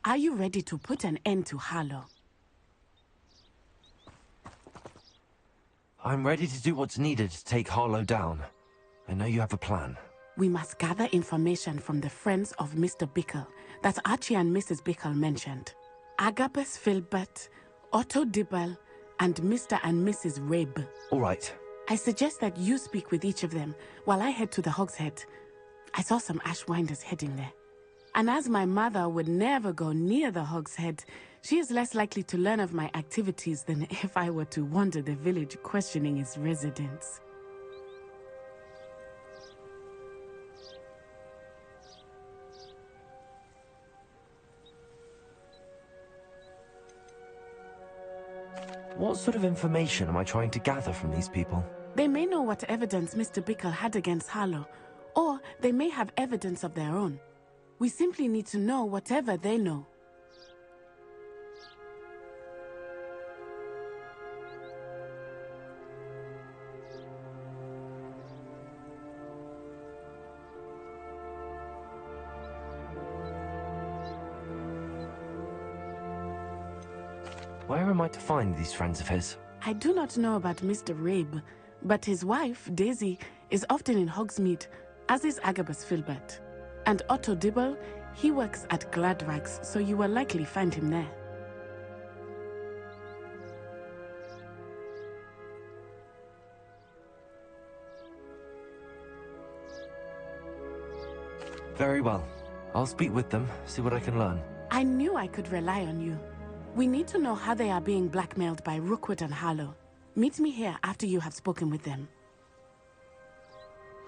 Are you ready to put an end to Harlow? I'm ready to do what's needed to take Harlow down. I know you have a plan. We must gather information from the friends of Mr. Bickle that Archie and Mrs. Bickle mentioned. Agabus Filbert, Otto Dibble, and Mr. and Mrs. Rabe. All right. I suggest that you speak with each of them while I head to the Hog's Head. I saw some Ashwinders heading there. And as my mother would never go near the Hog's Head, she is less likely to learn of my activities than if I were to wander the village questioning its residents. What sort of information am I trying to gather from these people? They may know what evidence Mr. Bickle had against Harlow, or they may have evidence of their own. We simply need to know whatever they know. Where am I to find these friends of his? I do not know about Mr. Rabe, but his wife, Daisy, is often in Hogsmeade, as is Agabus Filbert. And Otto Dibble, he works at Gladrags, so you will likely find him there. Very well. I'll speak with them, see what I can learn. I knew I could rely on you. We need to know how they are being blackmailed by Rookwood and Harlow. Meet me here after you have spoken with them.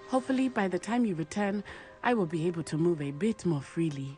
Hopefully, by the time you return, I will be able to move a bit more freely.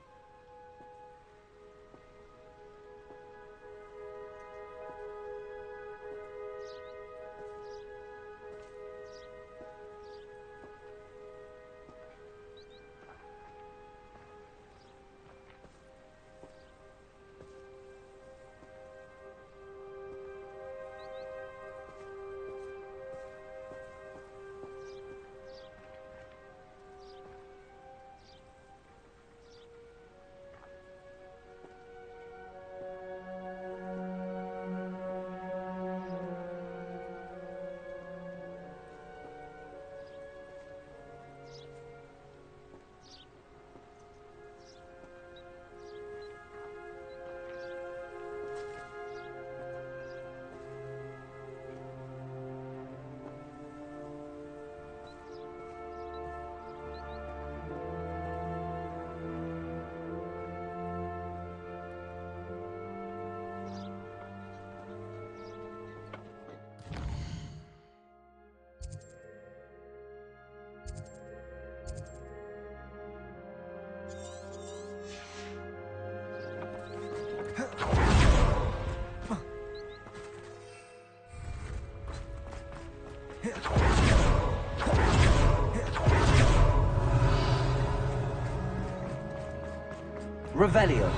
Revelio.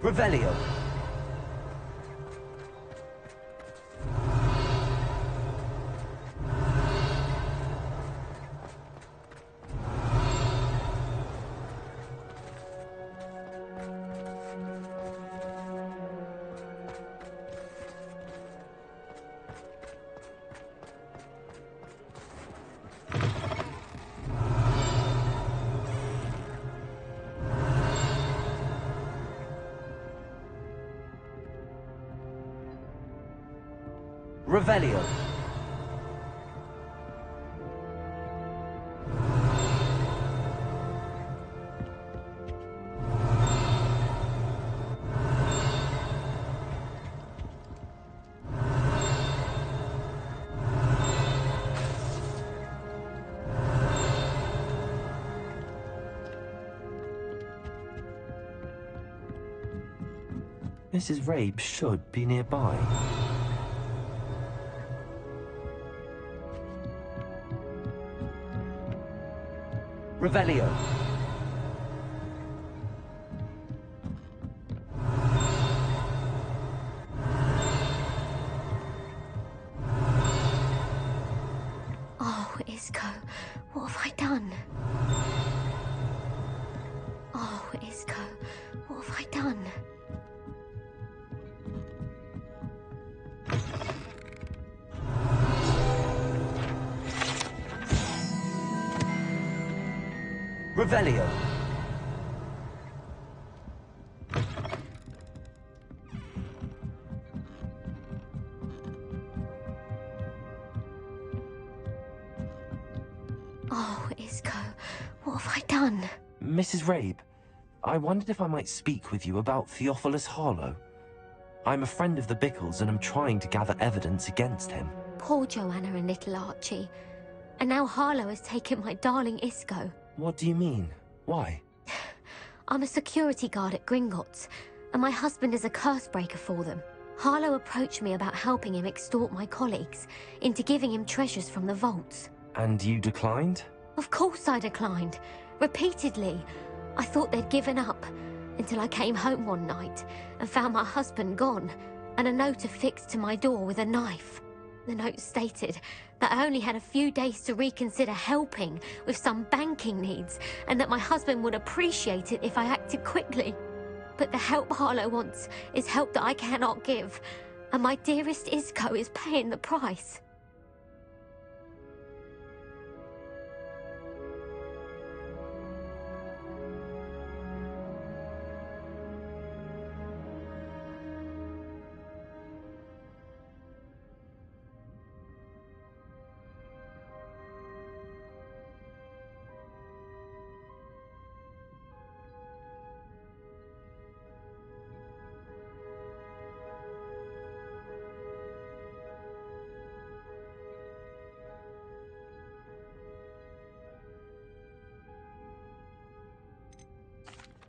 Revelio. Revelio. Mrs. Rabe should be nearby. Revelio. Oh, Isco, what have I done? Oh, Isco, what have I done? Revelio. Oh, Isco, what have I done? Mrs. Rabe, I wondered if I might speak with you about Theophilus Harlow. I'm a friend of the Bickles and I'm trying to gather evidence against him. Poor Joanna and little Archie. And now Harlow has taken my darling Isco. What do you mean? Why? I'm a security guard at Gringotts, and my husband is a curse breaker for them. Harlow approached me about helping him extort my colleagues into giving him treasures from the vaults. And you declined? Of course I declined. Repeatedly. I thought they'd given up, until I came home one night and found my husband gone, and a note affixed to my door with a knife. The note stated that I only had a few days to reconsider helping with some banking needs, and that my husband would appreciate it if I acted quickly. But the help Harlow wants is help that I cannot give, and my dearest Isco is paying the price.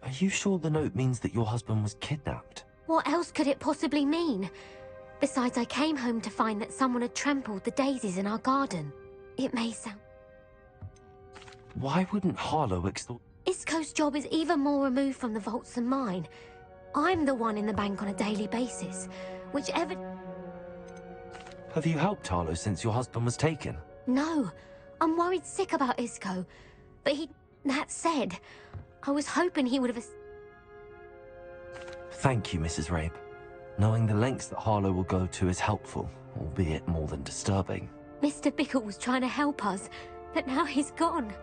Are you sure the note means that your husband was kidnapped? What else could it possibly mean? Besides, I came home to find that someone had trampled the daisies in our garden. It may sound... Why wouldn't Harlow extort... Isco's job is even more removed from the vaults than mine. I'm the one in the bank on a daily basis. Whichever... Have you helped Harlow since your husband was taken? No. I'm worried sick about Isco. But that said, I was hoping he would have... Thank you, Mrs. Rabe. Knowing the lengths that Harlow will go to is helpful, albeit more than disturbing. Mr. Bickle was trying to help us, but now he's gone.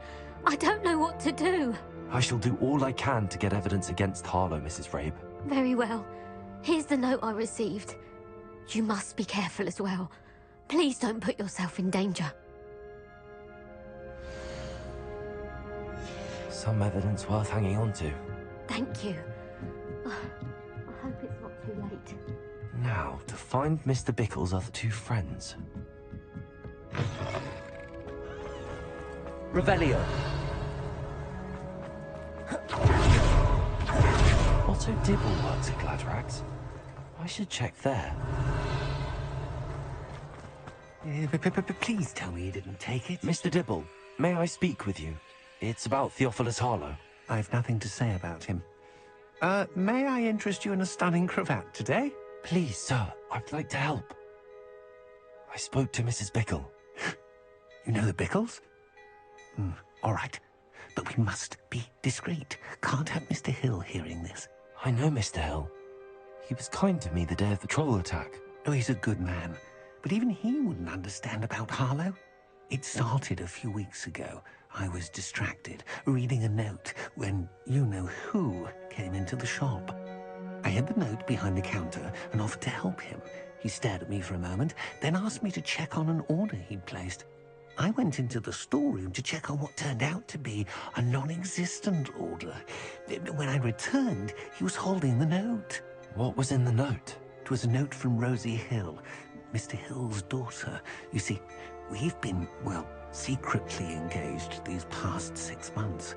I don't know what to do. I shall do all I can to get evidence against Harlow, Mrs. Rabe. Very well. Here's the note I received. You must be careful as well. Please don't put yourself in danger. Some evidence worth hanging on to. Thank you. I hope it's not too late. Now, to find Mr. Bickle's other two friends. Revelio. Otto Dibble works at Gladrax. I should check there. Please tell me you didn't take it. Mr. Dibble, may I speak with you? It's about Theophilus Harlow. I've nothing to say about him. May I interest you in a stunning cravat today? Please, sir, I'd like to help. I spoke to Mrs. Bickle. You know the Bickles? All right. But we must be discreet. Can't have Mr. Hill hearing this. I know Mr. Hill. He was kind to me the day of the troll attack. Oh, he's a good man. But even he wouldn't understand about Harlow. It started a few weeks ago. I was distracted, reading a note, when you-know-who came into the shop. I hid the note behind the counter and offered to help him. He stared at me for a moment, then asked me to check on an order he'd placed. I went into the storeroom to check on what turned out to be a non-existent order. When I returned, he was holding the note. What was in the note? It was a note from Rosie Hill, Mr. Hill's daughter. You see, we've been, well, secretly engaged these past 6 months.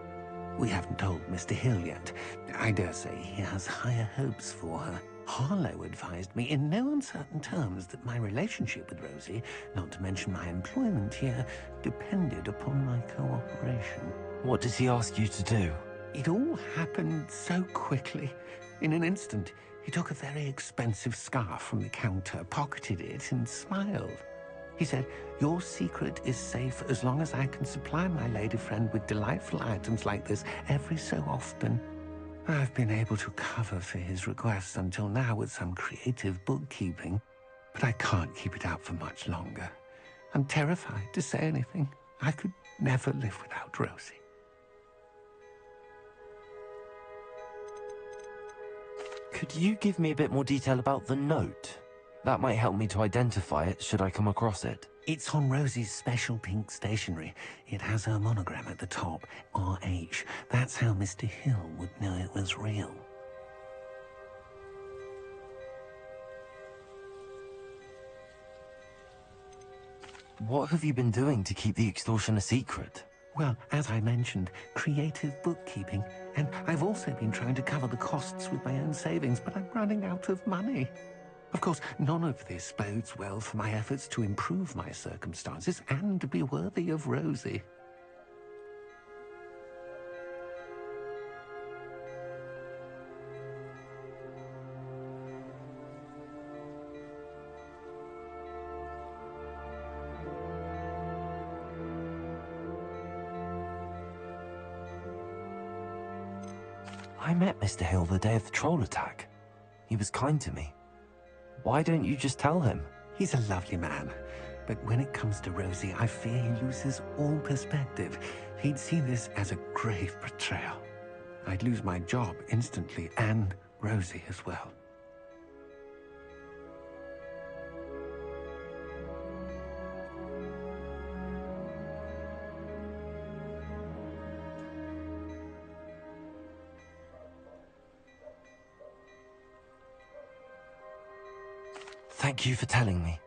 We haven't told Mr. Hill yet. I dare say he has higher hopes for her. Harlow advised me in no uncertain terms that my relationship with Rosie, not to mention my employment here, depended upon my cooperation. What does he ask you to do? It all happened so quickly. In an instant, he took a very expensive scarf from the counter, pocketed it, and smiled. He said, "Your secret is safe as long as I can supply my lady friend with delightful items like this every so often." I've been able to cover for his requests until now with some creative bookkeeping, but I can't keep it out for much longer. I'm terrified to say anything. I could never live without Rosie. Could you give me a bit more detail about the note? That might help me to identify it should I come across it. It's on Rosie's special pink stationery. It has her monogram at the top, RH. That's how Mr. Hill would know it was real. What have you been doing to keep the extortion a secret? Well, as I mentioned, creative bookkeeping. And I've also been trying to cover the costs with my own savings, but I'm running out of money. Of course, none of this bodes well for my efforts to improve my circumstances and to be worthy of Rosie. I met Mr. Hill the day of the troll attack. He was kind to me. Why don't you just tell him? He's a lovely man, but when it comes to Rosie, I fear he loses all perspective. He'd see this as a grave betrayal. I'd lose my job instantly, and Rosie as well. Thank you for telling me.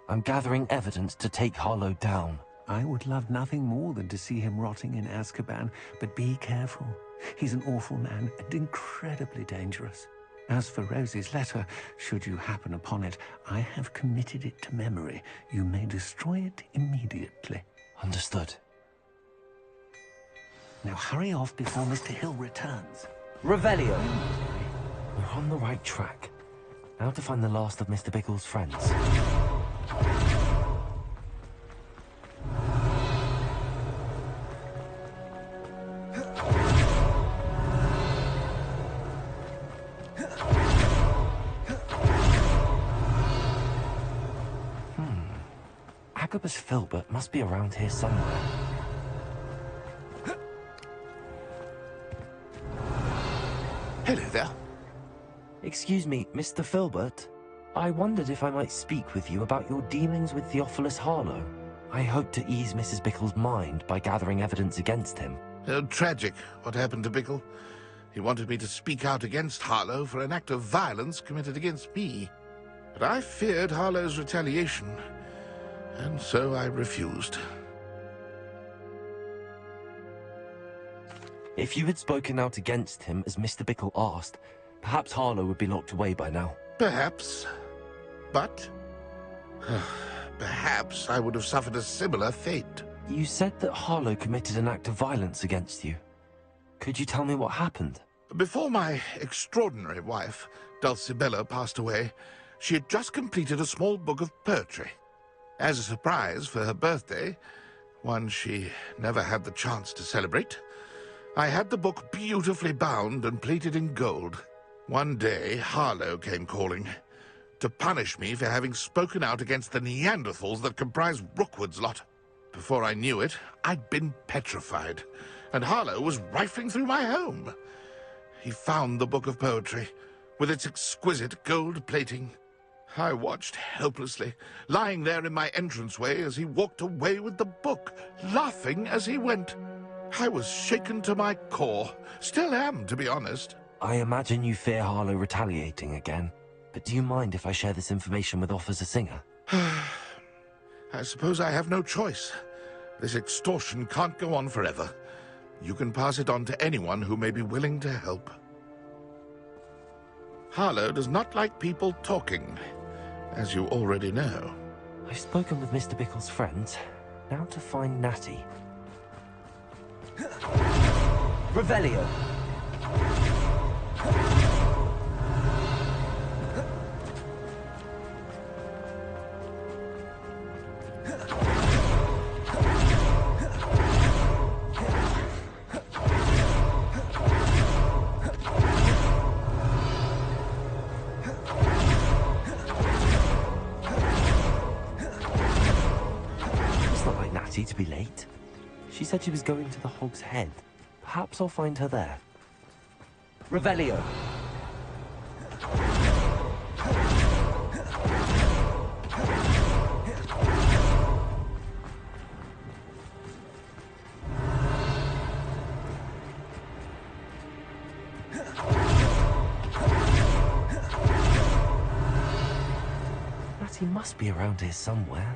I'm gathering evidence to take Harlow down. I would love nothing more than to see him rotting in Azkaban, but be careful. He's an awful man and incredibly dangerous. As for Rosie's letter, should you happen upon it, I have committed it to memory. You may destroy it immediately. Understood. Now hurry off before Mr. Hill returns. Revelio! We're on the right track. Now to find the last of Mr. Bickle's friends. Agabus Filbert must be around here somewhere. Hello there. Excuse me, Mr. Filbert. I wondered if I might speak with you about your dealings with Theophilus Harlow. I hope to ease Mrs. Bickle's mind by gathering evidence against him. Tragic, what happened to Bickle. He wanted me to speak out against Harlow for an act of violence committed against me. But I feared Harlow's retaliation, and so I refused. If you had spoken out against him as Mr. Bickle asked, perhaps Harlow would be locked away by now. Perhaps. But perhaps I would have suffered a similar fate. You said that Harlow committed an act of violence against you. Could you tell me what happened? Before my extraordinary wife, Dulcibella, passed away, she had just completed a small book of poetry. As a surprise for her birthday, one she never had the chance to celebrate, I had the book beautifully bound and plated in gold. One day, Harlow came calling to punish me for having spoken out against the Neanderthals that comprise Rookwood's lot. Before I knew it, I'd been petrified, and Harlow was rifling through my home. He found the book of poetry, with its exquisite gold plating. I watched helplessly, lying there in my entranceway as he walked away with the book, laughing as he went. I was shaken to my core. Still am, to be honest. I imagine you fear Harlow retaliating again, but do you mind if I share this information with Officer Singer? I suppose I have no choice. This extortion can't go on forever. You can pass it on to anyone who may be willing to help. Harlow does not like people talking, as you already know. I've spoken with Mr. Bickle's friends. Now to find Natty. Revelio! To be late. She said she was going to the Hog's Head. Perhaps I'll find her there. Revelio. Natty must be around here somewhere.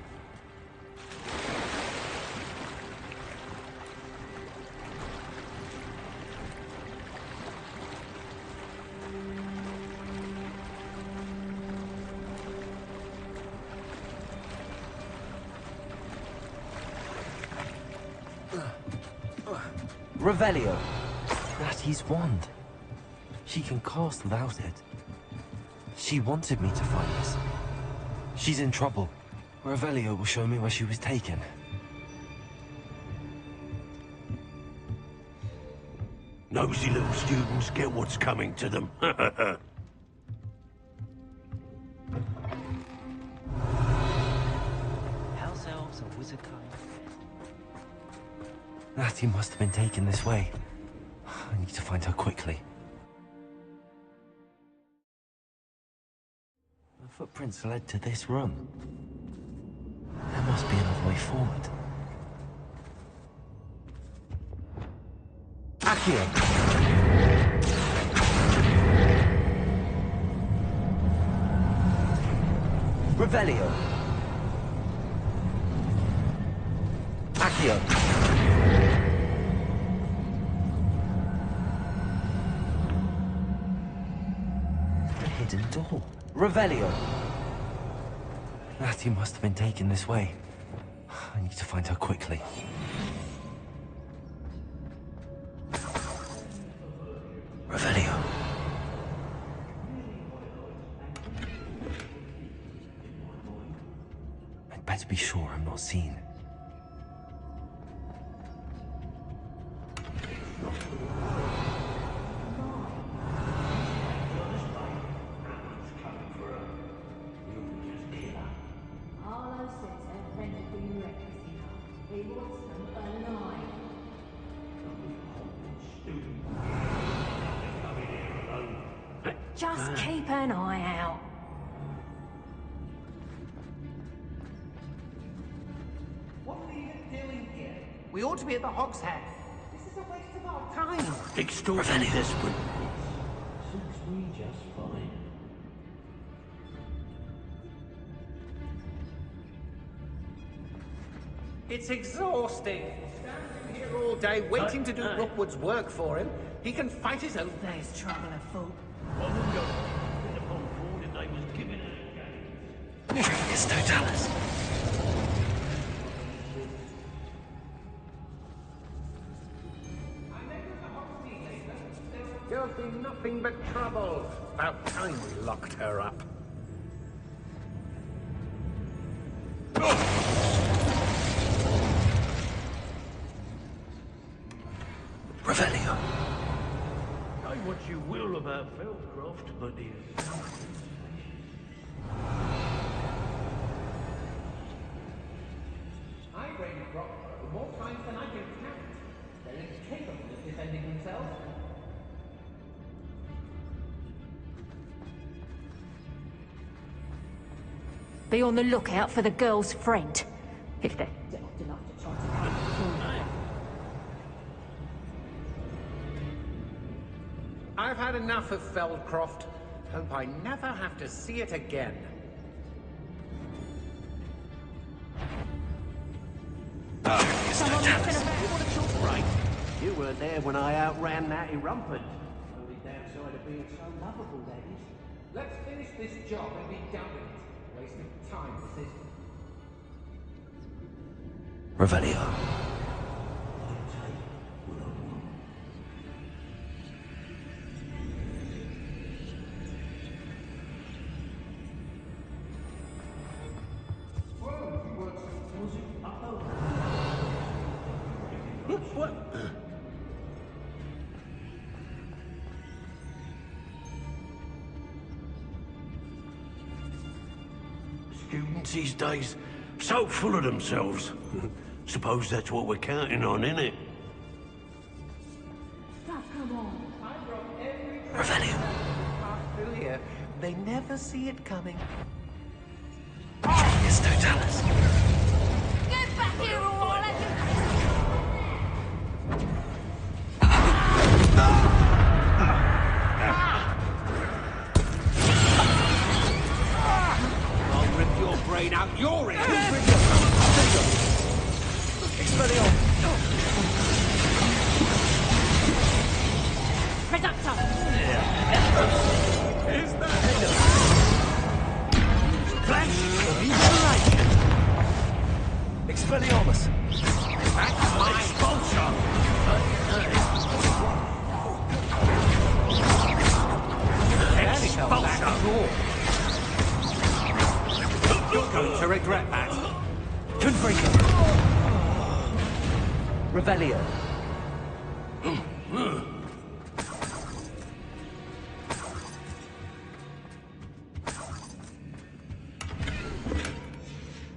Revelio. Natty's wand. She can cast without it. She wanted me to find this. She's in trouble. Revelio will show me where she was taken. Nosy little students get what's coming to them. House elves are wizard kind. Natty must have been taken this way. I need to find her quickly. The footprints led to this room. There must be another way forward. Accio! Revelio! Accio! Hidden door. Revelio. Natty must have been taken this way. I need to find her quickly. Revelio. I'd better be sure I'm not seen. Just keep an eye out. What are you doing here? We ought to be at the Hog's Head. This is a waste of our time. Extraordinarily desperate. Suits me just fine. It's exhausting. Standing here all day waiting to do Rookwood's work for him. He can fight his own. There's trouble afoot. It's Totalis. There'll be nothing but trouble. About time we locked her up. Revelio. Say what you will about Feldcroft, but he's... I reign Brockborough more times than I can count. They're incapable of defending themselves. Be on the lookout for the girl's friend. If they're daft enough to try to come through. I've had enough of Feldcroft. Hope I never have to see it again. Right. You weren't there when I outran that Rumpert. Only downside of being so lovable, that is. Let's finish this job and be done with it. Wasting time, this is. Revelio. What? Students these days, so full of themselves. Suppose that's what we're counting on, innit? Revelio. Through here, they never see it coming. Genius Totalis. Get back here or I'll have you... I'll rip your brain out your ear! Reductor! Expelliarmus. That's my expulsion! Expulsion! You're going to regret that. Confringo. Revelio.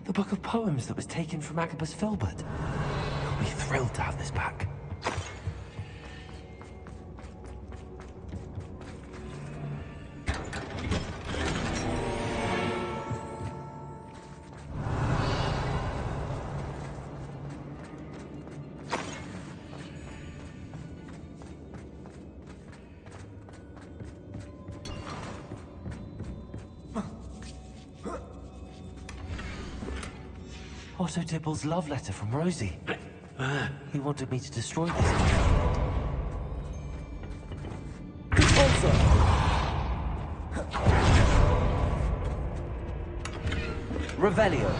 The book of poems that was taken from Agabus Filbert. He'll be thrilled to have this back. Otto Dibble's love letter from Rosie. He wanted me to destroy this. Revelio.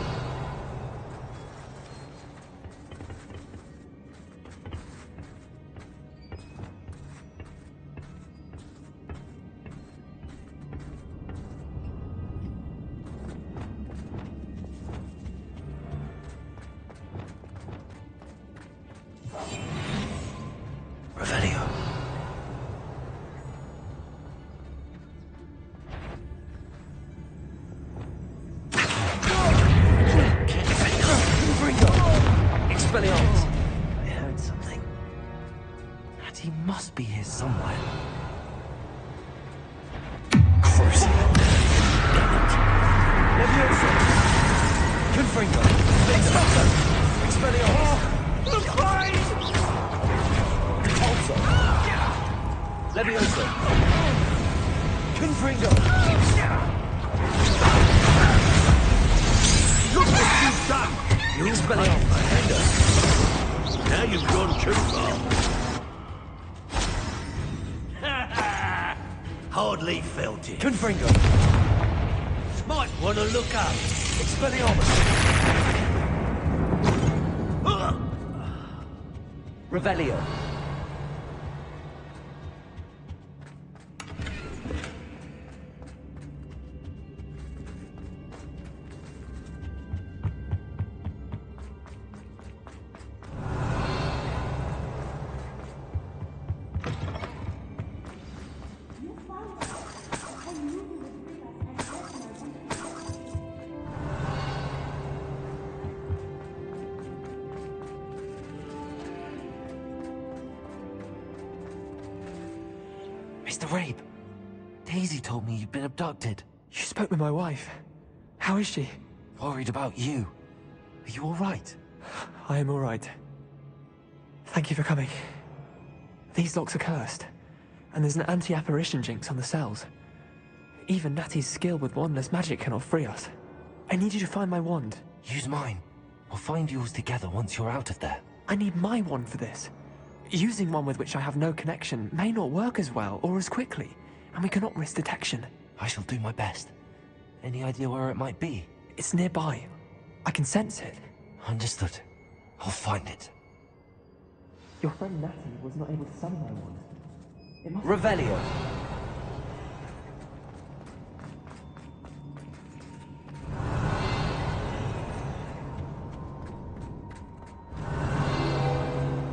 Revelio. Expelliarmus. I heard something. Natty must be here somewhere. Crucible. Leviosa. Confringo. Expulso. Expelliarmus. Also. Leviosa. Confringo. Look what you've done! You Expelliarmus. Now you've gone too far. Hardly felt it. Confringo. Might want to look up. Expelliarmus. Revelio. Mr. Rabe, Daisy told me you'd been abducted. You spoke with my wife. How is she? Worried about you. Are you all right? I am all right. Thank you for coming. These locks are cursed, and there's an anti-apparition jinx on the cells. Even Natty's skill with wandless magic cannot free us. I need you to find my wand. Use mine. We'll find yours together once you're out of there. I need my wand for this. Using one with which I have no connection may not work as well or as quickly, and we cannot risk detection. I shall do my best. Any idea where it might be? It's nearby. I can sense it. Understood. I'll find it. Your friend Natty was not able to summon my wand. It must... Revelio!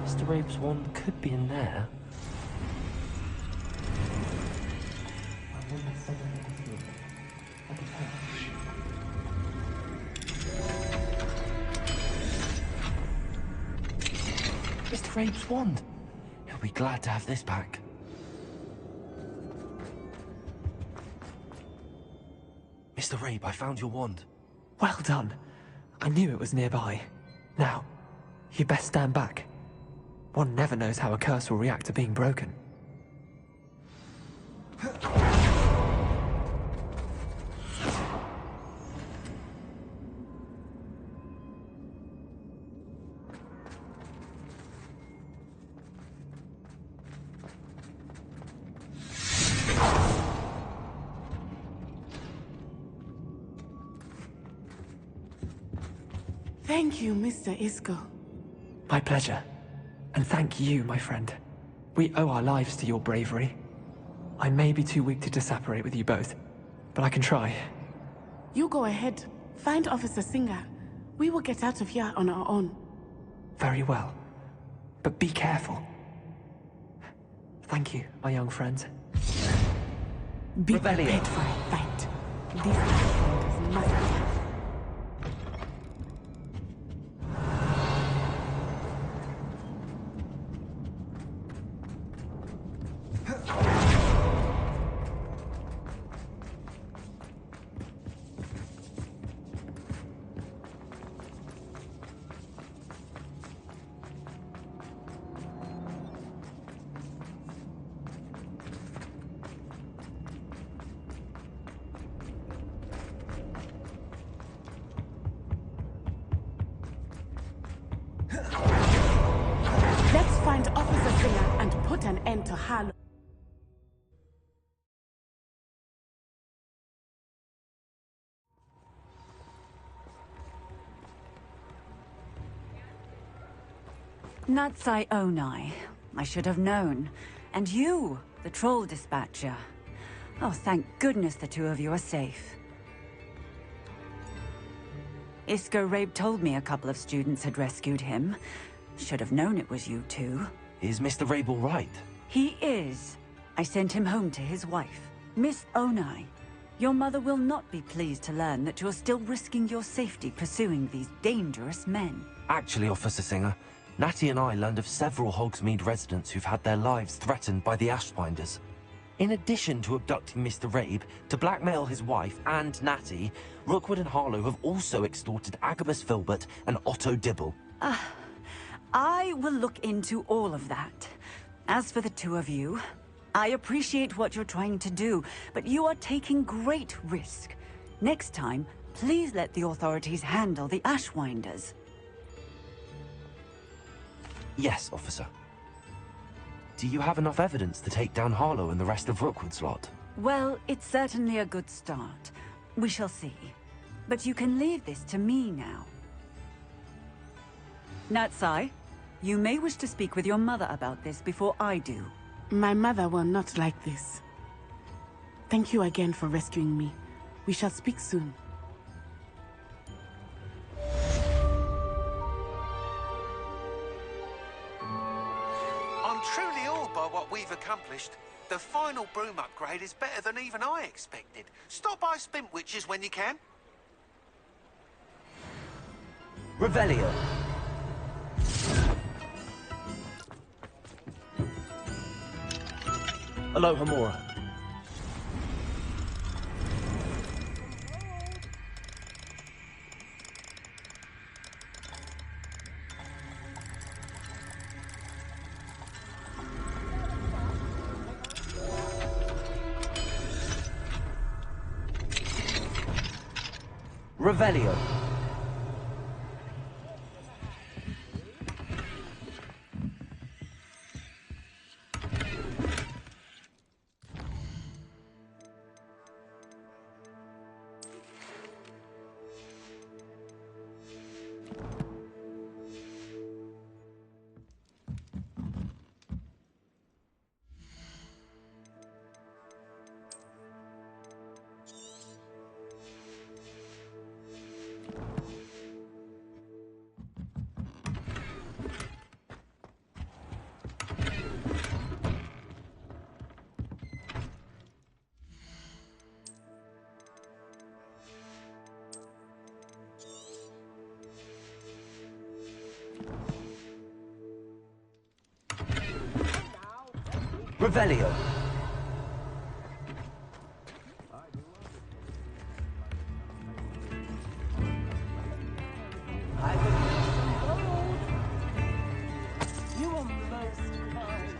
Mr. Rabe's wand could be in there. Mr. Rabe's wand! He'll be glad to have this back. Mr. Rabe, I found your wand. Well done. I knew it was nearby. Now, you best stand back. One never knows how a curse will react to being broken. Thank you, Mr. Isco. My pleasure. And thank you, my friend. We owe our lives to your bravery. I may be too weak to disapparate with you both, but I can try. You go ahead. Find Officer Singer. We will get out of here on our own. Very well. But be careful. Thank you, my young friends. Be Rebellion. prepared for a fight. These Ashwinders must be. Let's find Officer Singer and put an end to Harlow. Natsai Onai. I should have known. And you, the troll dispatcher. Oh, thank goodness the two of you are safe. Isco Rabe told me a couple of students had rescued him. Should have known it was you two. Is Mr. Rabe all right? He is. I sent him home to his wife. Miss Onai, your mother will not be pleased to learn that you're still risking your safety pursuing these dangerous men. Actually, Officer Singer, Natty and I learned of several Hogsmeade residents who've had their lives threatened by the Ashwinders. In addition to abducting Mr. Rabe to blackmail his wife and Natty, Rookwood and Harlow have also extorted Agabus Filbert and Otto Dibble. I will look into all of that. As for the two of you, I appreciate what you're trying to do, but you are taking great risk. Next time, please let the authorities handle the Ashwinders. Yes, officer. Do you have enough evidence to take down Harlow and the rest of Rookwood's lot? Well, it's certainly a good start. We shall see. But you can leave this to me now. Natsai, you may wish to speak with your mother about this before I do. My mother will not like this. Thank you again for rescuing me. We shall speak soon. I'm truly awed by what we've accomplished. The final broom upgrade is better than even I expected. Stop by Spintwitches when you can. Revelio. Aloha Mora. Revelio. Revelio. I could use some gold. You are most kind.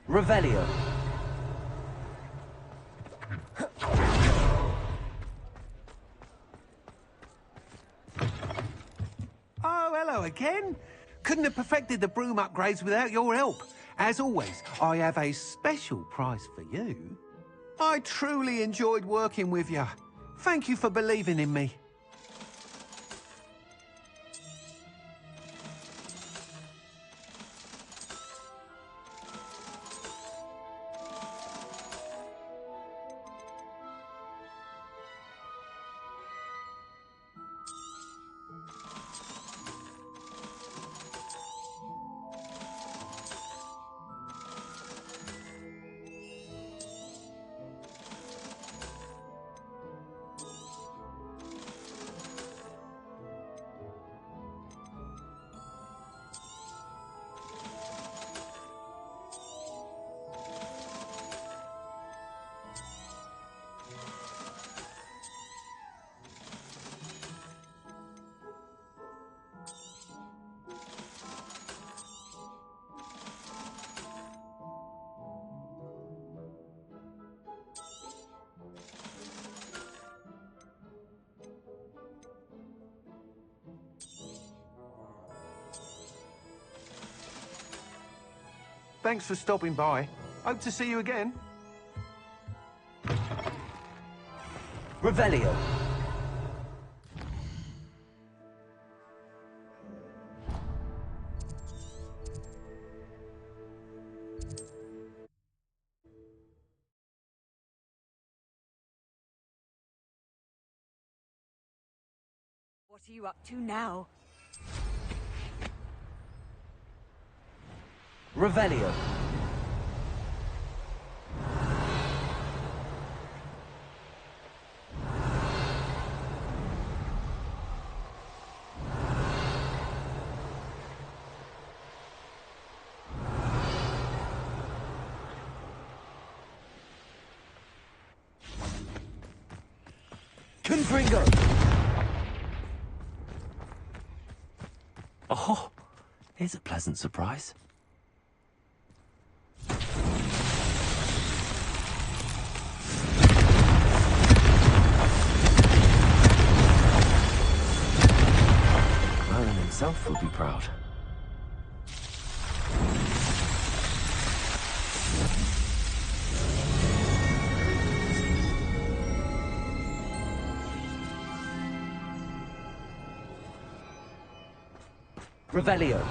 Revelio. Oh, hello again. Couldn't have perfected the broom upgrades without your help. As always, I have a special prize for you. I truly enjoyed working with you. Thank you for believing in me. Thanks for stopping by. Hope to see you again. Revelio. What are you up to now? Revelio. Confringo. Oh, here's a pleasant surprise. Merlin himself would be proud. Revelio.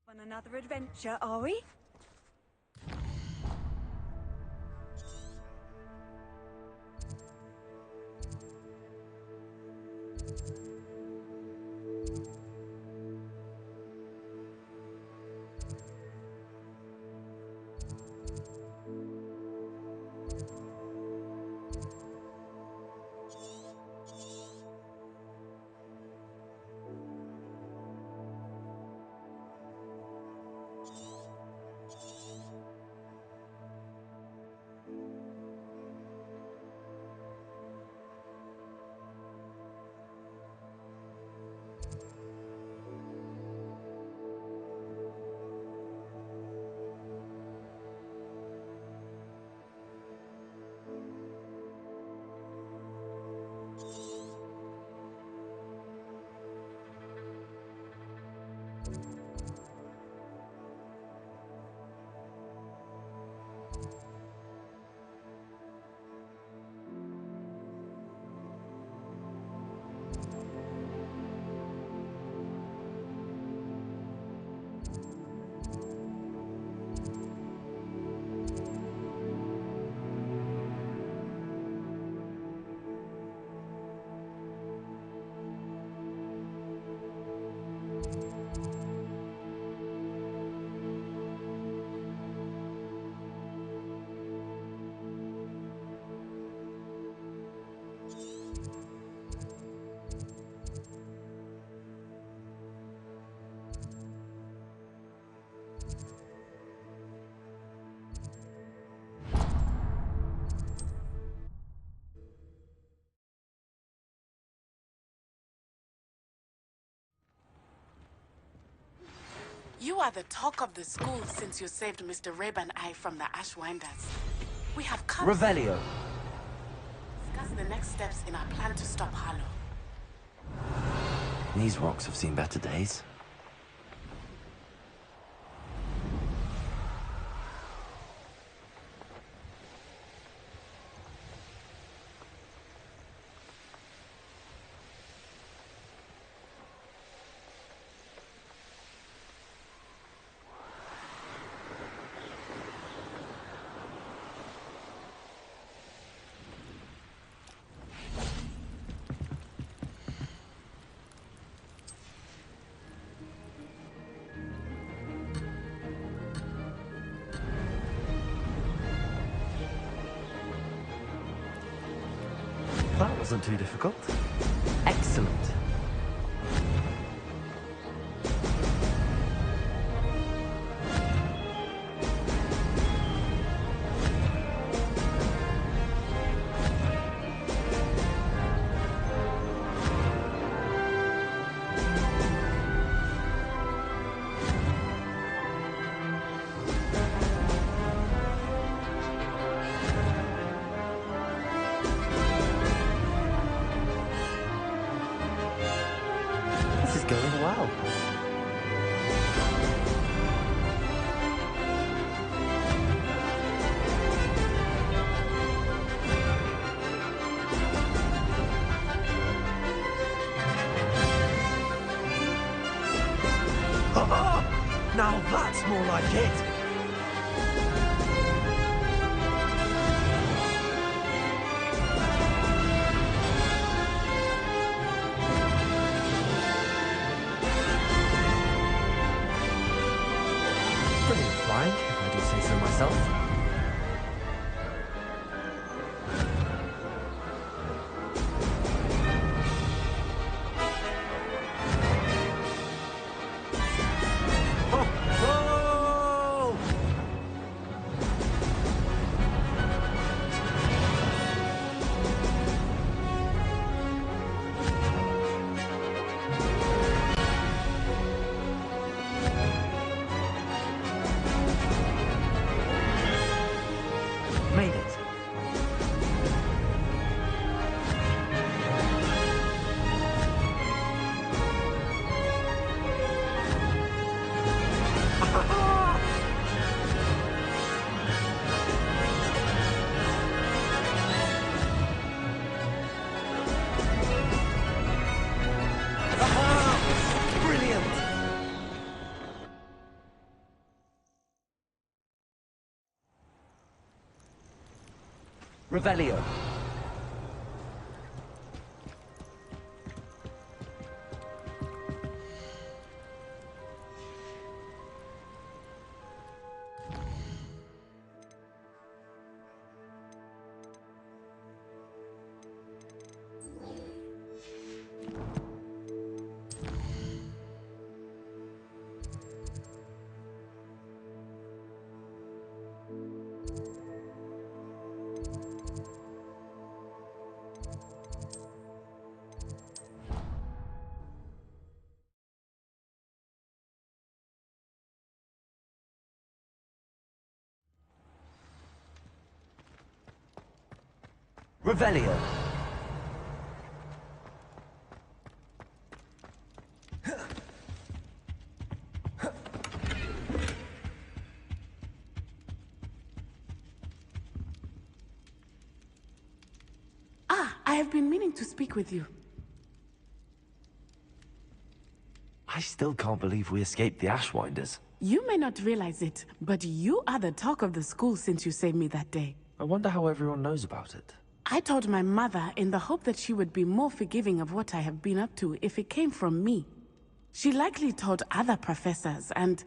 On another adventure, are we? You are the talk of the school since you saved Mr. Rabe and I from the Ashwinders. We have come Revelio. to discuss the next steps in our plan to stop Harlow. These rocks have seen better days. That wasn't too difficult. Excellent. This is going well. Now that's more like it. Brilliant flying, if I do say so myself. Oh! Made it. Brilliant! Revelio. Revelio. I have been meaning to speak with you. I still can't believe we escaped the Ashwinders. You may not realize it, but you are the talk of the school since you saved me that day. I wonder how everyone knows about it. I told my mother in the hope that she would be more forgiving of what I have been up to if it came from me. She likely told other professors, and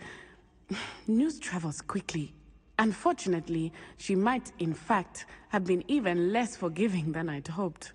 news travels quickly. Unfortunately, she might, in fact, have been even less forgiving than I'd hoped.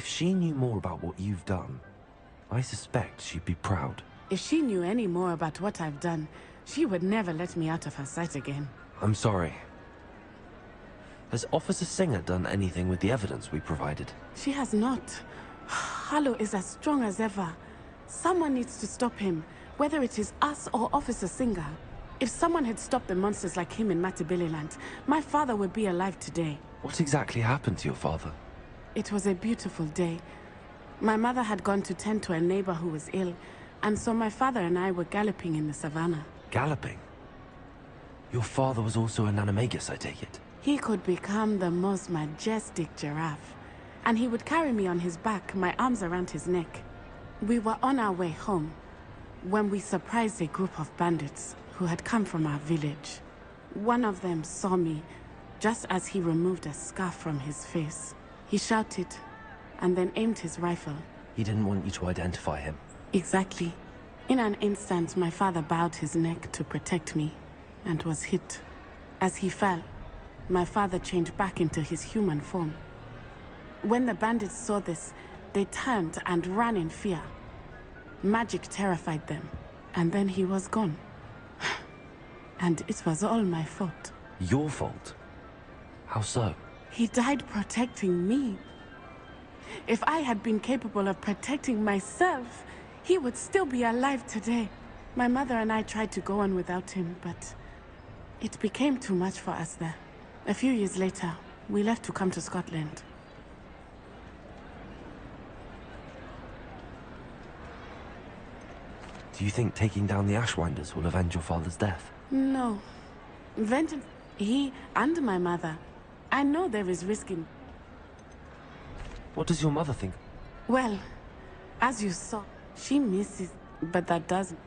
If she knew more about what you've done, I suspect she'd be proud. If she knew any more about what I've done, she would never let me out of her sight again. I'm sorry. Has Officer Singer done anything with the evidence we provided? She has not. Harlow is as strong as ever. Someone needs to stop him, whether it is us or Officer Singer. If someone had stopped the monsters like him in Matabeleland, my father would be alive today. What exactly happened to your father? It was a beautiful day. My mother had gone to tend to a neighbor who was ill, and so my father and I were galloping in the savannah. Galloping? Your father was also an animagus, I take it? He could become the most majestic giraffe, and he would carry me on his back, my arms around his neck. We were on our way home when we surprised a group of bandits who had come from our village. One of them saw me just as he removed a scarf from his face. He shouted and then aimed his rifle. He didn't want you to identify him. Exactly. In an instant, my father bowed his neck to protect me and was hit. As he fell, my father changed back into his human form. When the bandits saw this, they turned and ran in fear. Magic terrified them, and then he was gone. And it was all my fault. Your fault? How so? He died protecting me. If I had been capable of protecting myself, he would still be alive today. My mother and I tried to go on without him, but it became too much for us there. A few years later, we left to come to Scotland. Do you think taking down the Ashwinders will avenge your father's death? No. Vengeance, he and my mother. I know there is risk in... What does your mother think? Well, as you saw, she misses, but that doesn't...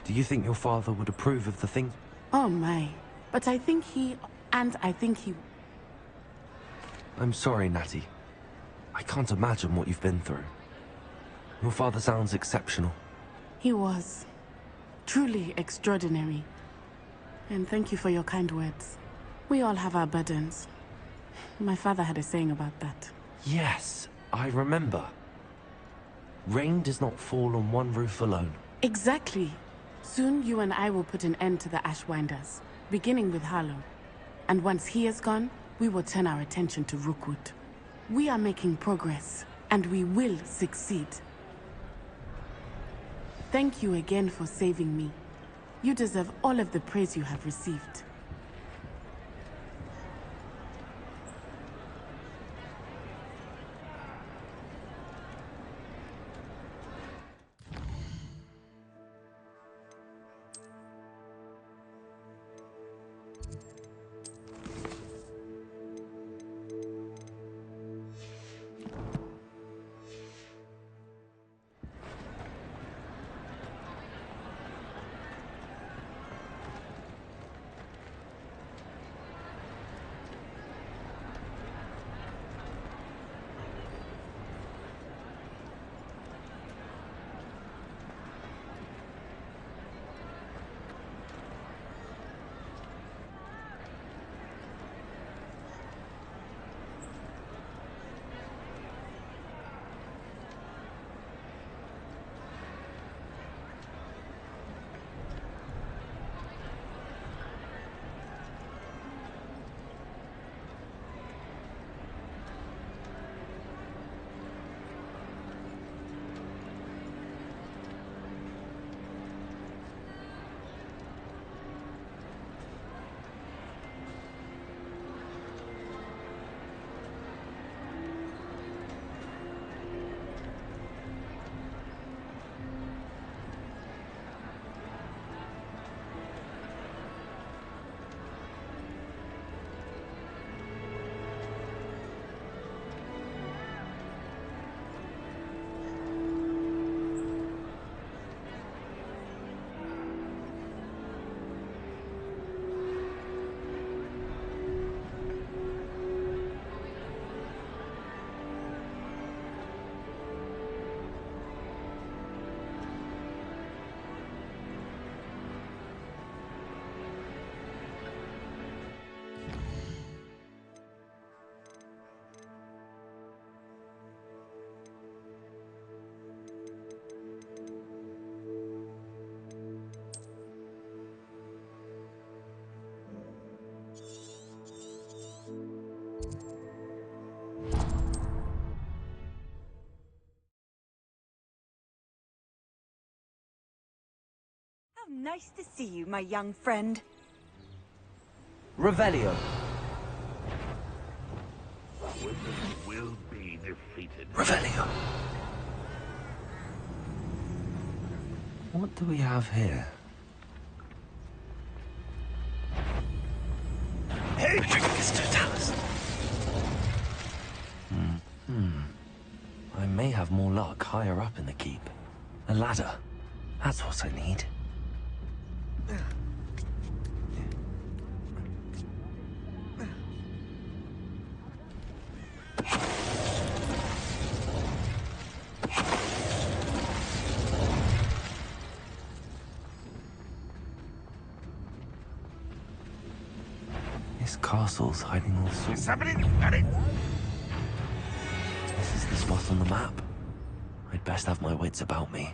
Do you think your father would approve of the things? Oh my. But I think he... I'm sorry, Natty. I can't imagine what you've been through. Your father sounds exceptional. He was. Truly extraordinary. And thank you for your kind words. We all have our burdens. My father had a saying about that. Yes, I remember. Rain does not fall on one roof alone. Exactly. Soon you and I will put an end to the Ashwinders, beginning with Harlow. And once he is gone, we will turn our attention to Rookwood. We are making progress, and we will succeed. Thank you again for saving me. You deserve all of the praise you have received. Nice to see you, my young friend. Revelio. Wizards will be defeated. Revelio. What do we have here? Hey! Totalis. I may have more luck higher up in the keep. A ladder. That's what I need. This castle's hiding all sorts. Is happening? Got it. This is the spot on the map. I'd best have my wits about me.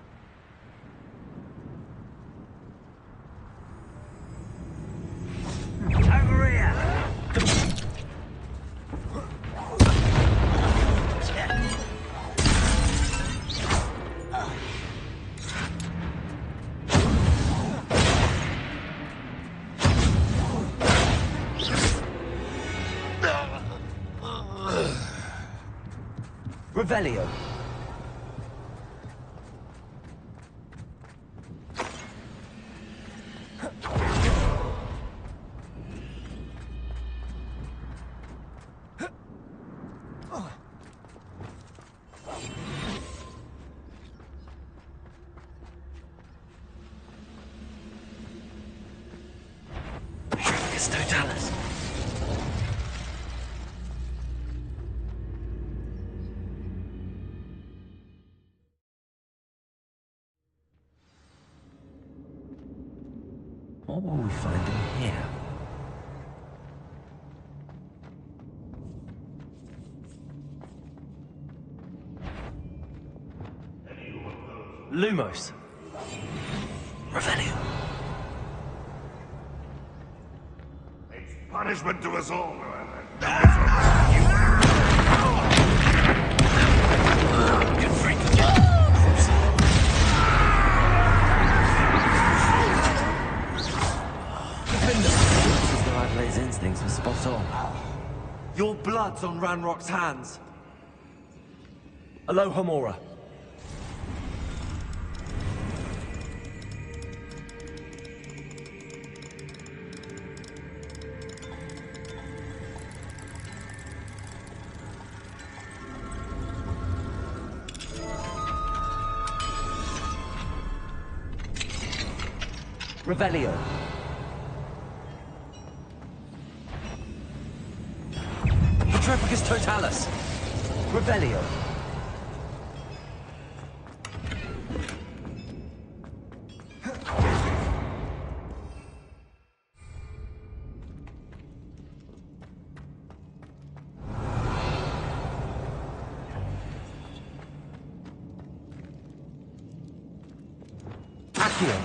Over here! Revelio. Totalis. What will we find in here? Lumos. Revelio. It's punishment to us all. Get free. His instincts were spot on. Your blood's on Ranrock's hands. Aloha Mora. Revelio. Petrepicus Totalis. Revelio. Accio.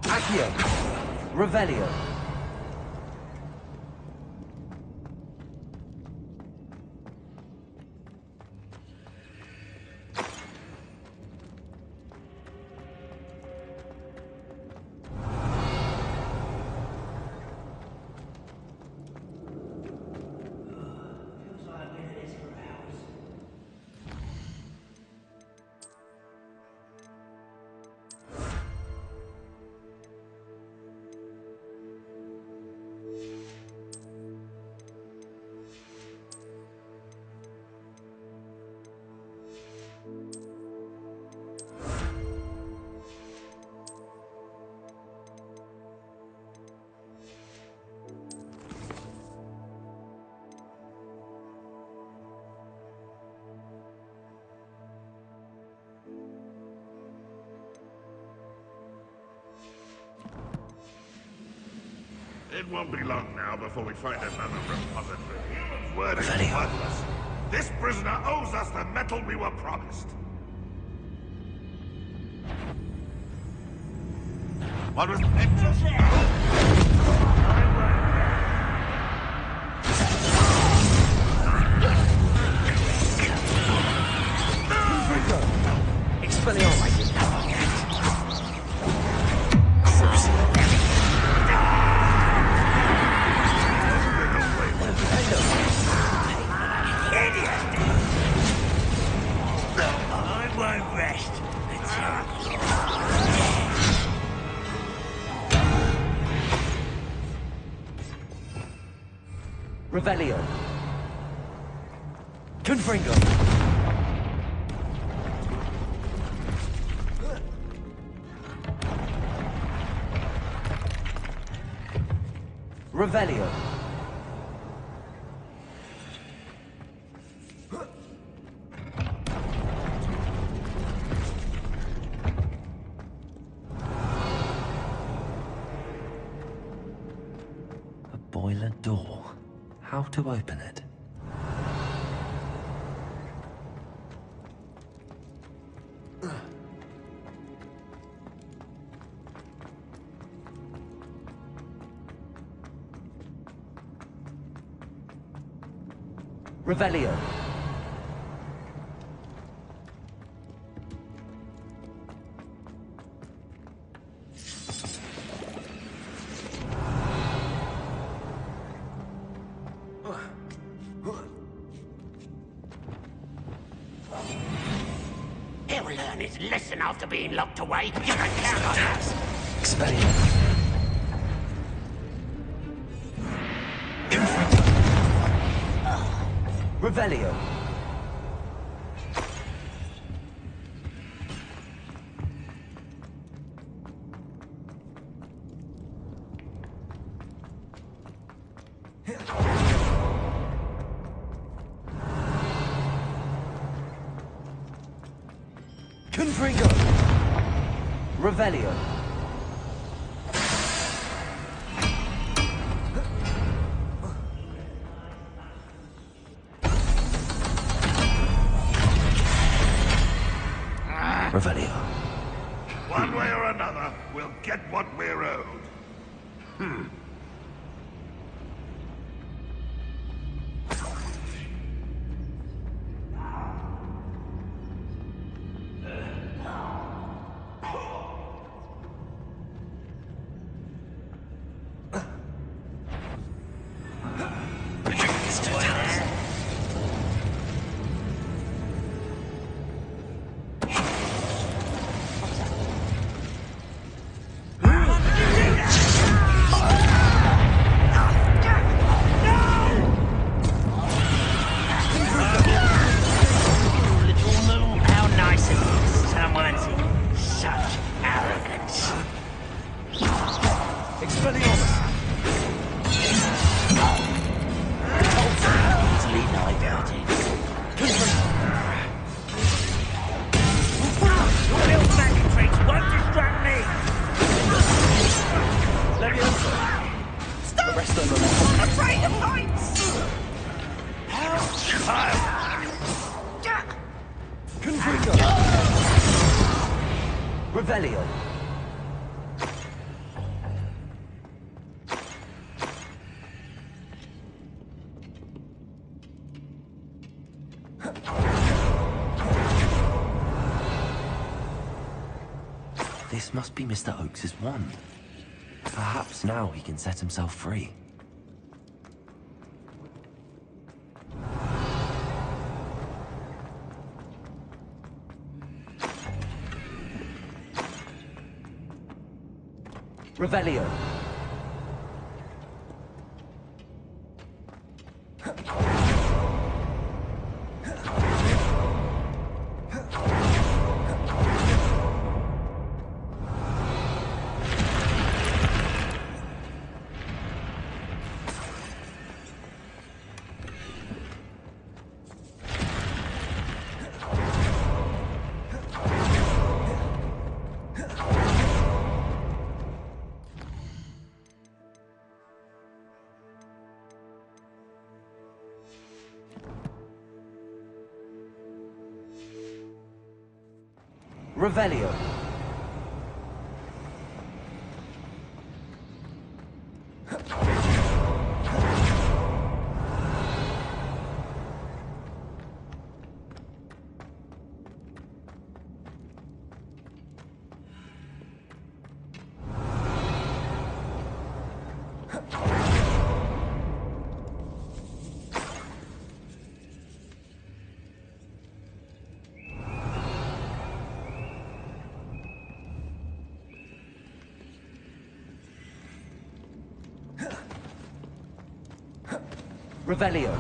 Accio. Revelio. It won't be long now before we find another repository. Word is worthless. This prisoner owes us the metal we were promised. What was... Revelio. Confringo. Revelio. A boiler door. How to open it? Revelio. He'll learn his lesson after being locked away. You can count on us. Expelliarmus. Revelio. Confringo. Revelio. Revelio. One way or another, we'll get what we're owed. Revelio. This must be Mr. Oakes's wand. Perhaps now he can set himself free. Revelio. Revelio. Revelio.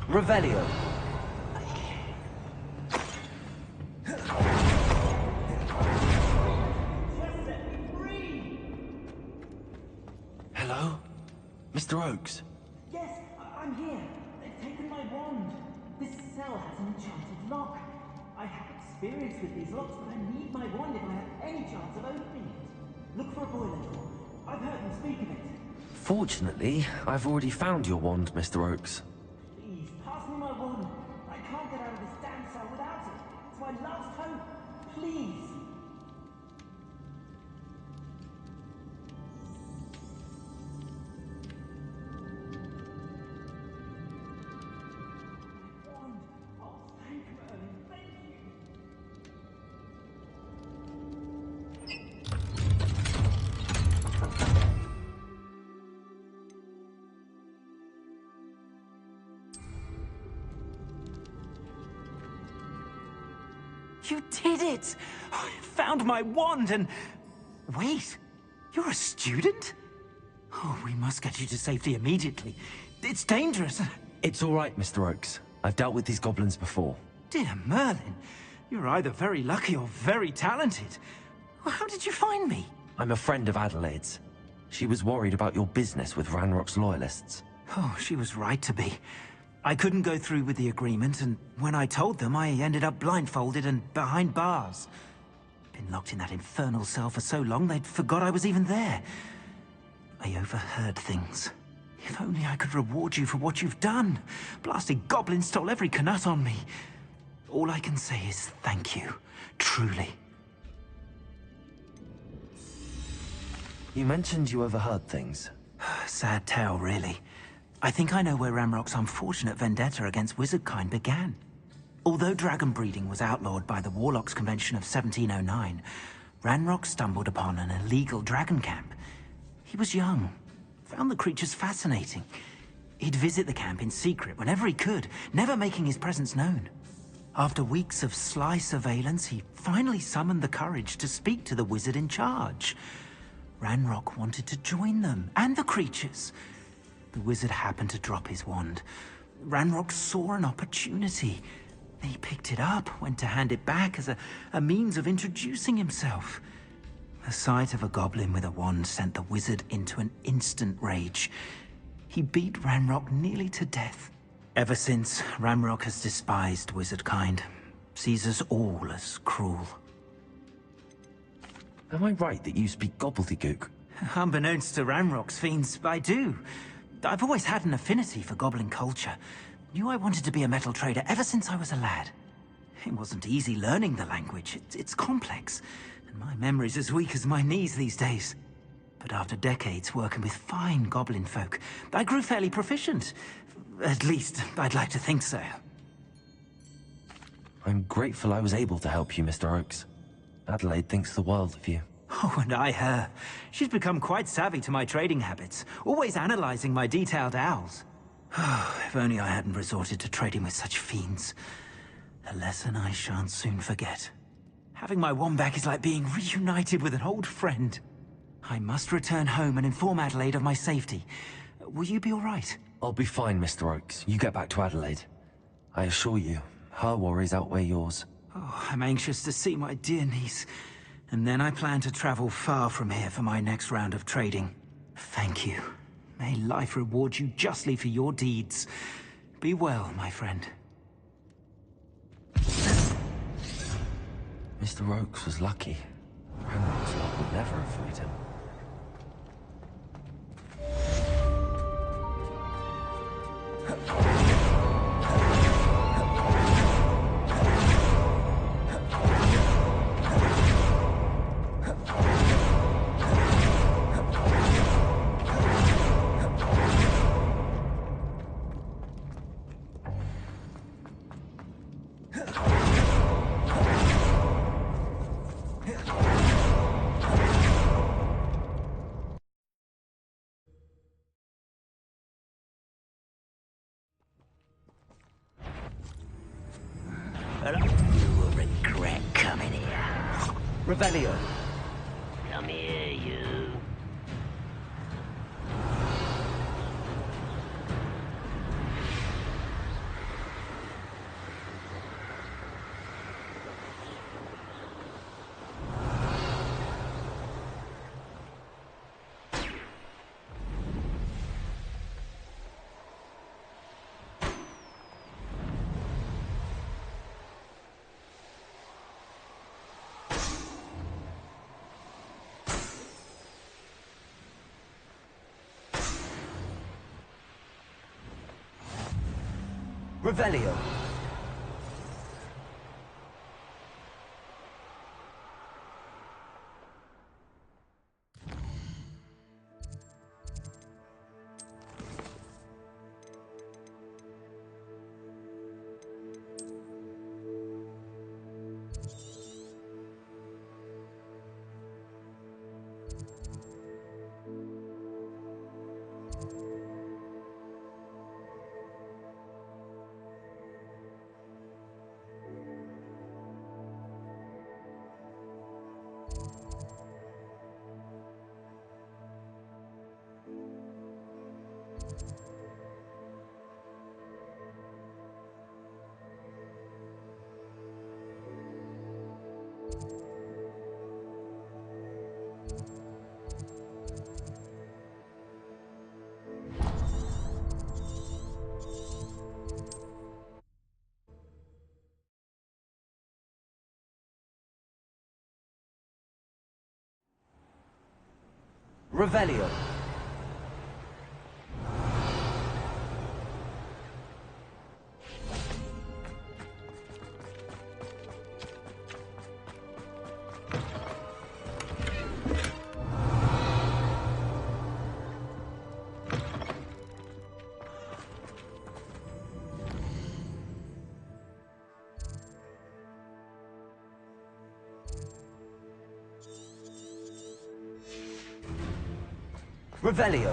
Revelio. Hello? Mr. Oakes? Yes, I'm here. They've taken my wand. This cell has an enchanted lock. I have experience with these locks, but I need my wand if I have any chance of opening it. Look for a boiler door. I've heard them speak of it. Fortunately, I've already found your wand, Mr. Oakes. Please, pass me my wand. I can't get out of this damn cell without it. It's my last hope. Please. Wand. Oh, thank Merlin. Thank you. You did it! I found my wand and... Wait, you're a student? Oh, we must get you to safety immediately. It's dangerous. It's all right, Mr. Oakes. I've dealt with these goblins before. Dear Merlin, you're either very lucky or very talented. How did you find me? I'm a friend of Adelaide's. She was worried about your business with Ranrock's loyalists. Oh, she was right to be. I couldn't go through with the agreement, and when I told them, I ended up blindfolded and behind bars. Been locked in that infernal cell for so long, they'd forgot I was even there. I overheard things. If only I could reward you for what you've done. Blasted goblins stole every canut on me. All I can say is thank you. Truly. You mentioned you overheard things. Sad tale, really. I think I know where Ranrock's unfortunate vendetta against wizardkind began. Although dragon breeding was outlawed by the Warlocks Convention of 1709, Ranrock stumbled upon an illegal dragon camp. He was young, found the creatures fascinating. He'd visit the camp in secret whenever he could, never making his presence known. After weeks of sly surveillance, he finally summoned the courage to speak to the wizard in charge. Ranrock wanted to join them, and the creatures. The wizard happened to drop his wand. Ranrock saw an opportunity. He picked it up, went to hand it back as a means of introducing himself. The sight of a goblin with a wand sent the wizard into an instant rage. He beat Ranrock nearly to death. Ever since, Ranrock has despised wizardkind, sees us all as cruel. Am I right that you speak gobbledygook? Unbeknownst to Ranrock's fiends, I do. I've always had an affinity for goblin culture. Knew I wanted to be a metal trader ever since I was a lad. It wasn't easy learning the language. It's complex, and my memory's as weak as my knees these days. But after decades working with fine goblin folk, I grew fairly proficient. At least, I'd like to think so. I'm grateful I was able to help you, Mr. Oakes. Adelaide thinks the world of you. Oh, and I her. She's become quite savvy to my trading habits, always analyzing my detailed owls. If only I hadn't resorted to trading with such fiends. A lesson I shan't soon forget. Having my wand back is like being reunited with an old friend. I must return home and inform Adelaide of my safety. Will you be all right? I'll be fine, Mr. Oakes. You get back to Adelaide. I assure you, her worries outweigh yours. Oh, I'm anxious to see my dear niece. And then I plan to travel far from here for my next round of trading. Thank you. May life reward you justly for your deeds. Be well, my friend. Mr. Oakes was lucky. Ranrock's luck would never avoid him. You will regret coming here. Revelio. Come here, you. Revelio. Revelio. Revelio.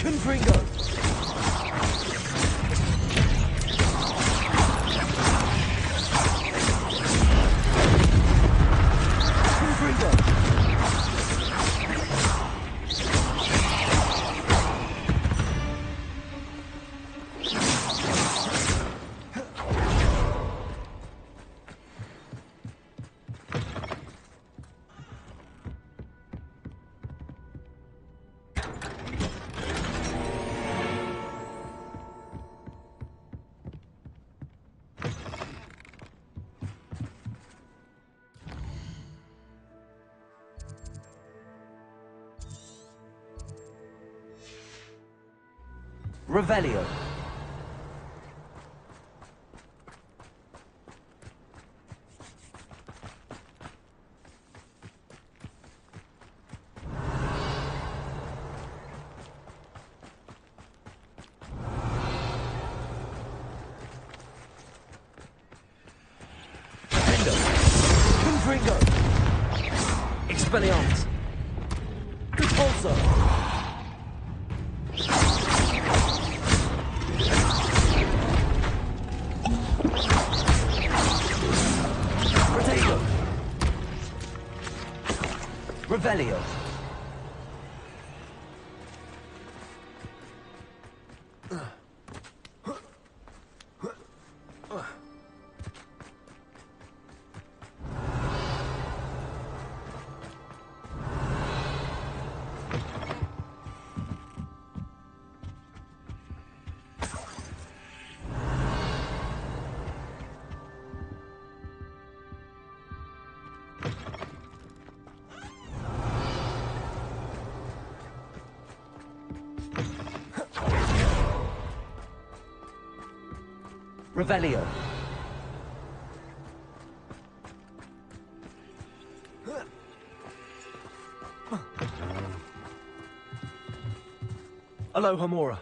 Confringo. Revelio. Confringo. Expelliarmus. Repulsor. Revelio. Revelio. Aloha, Mora.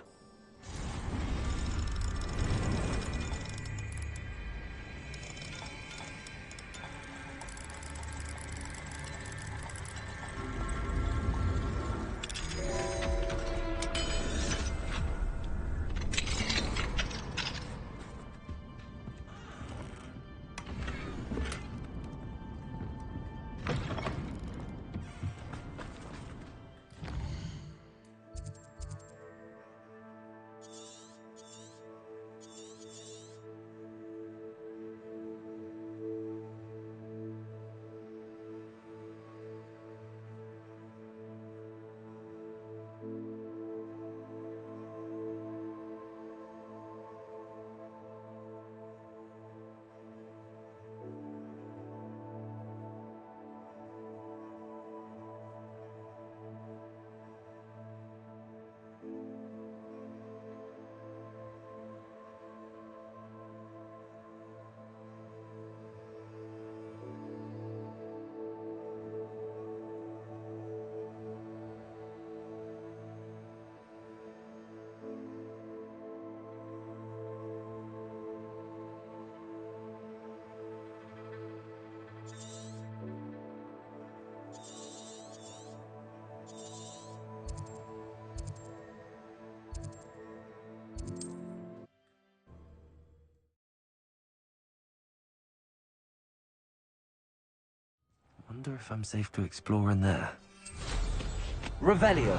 Wonder if I'm safe to explore in there. Revelio.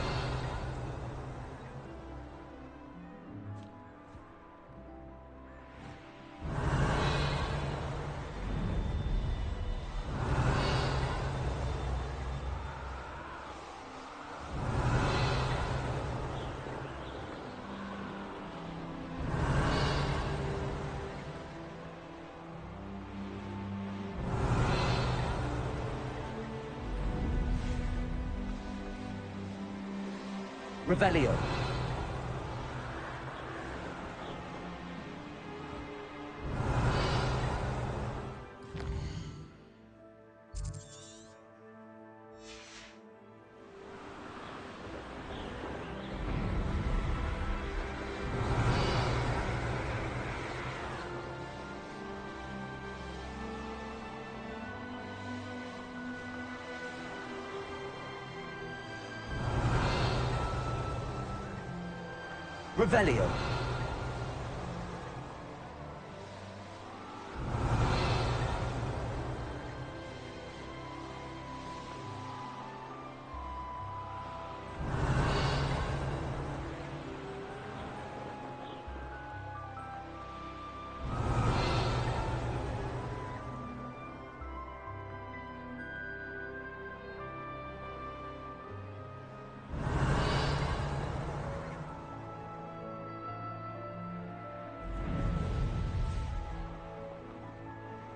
Revelio. Revelio.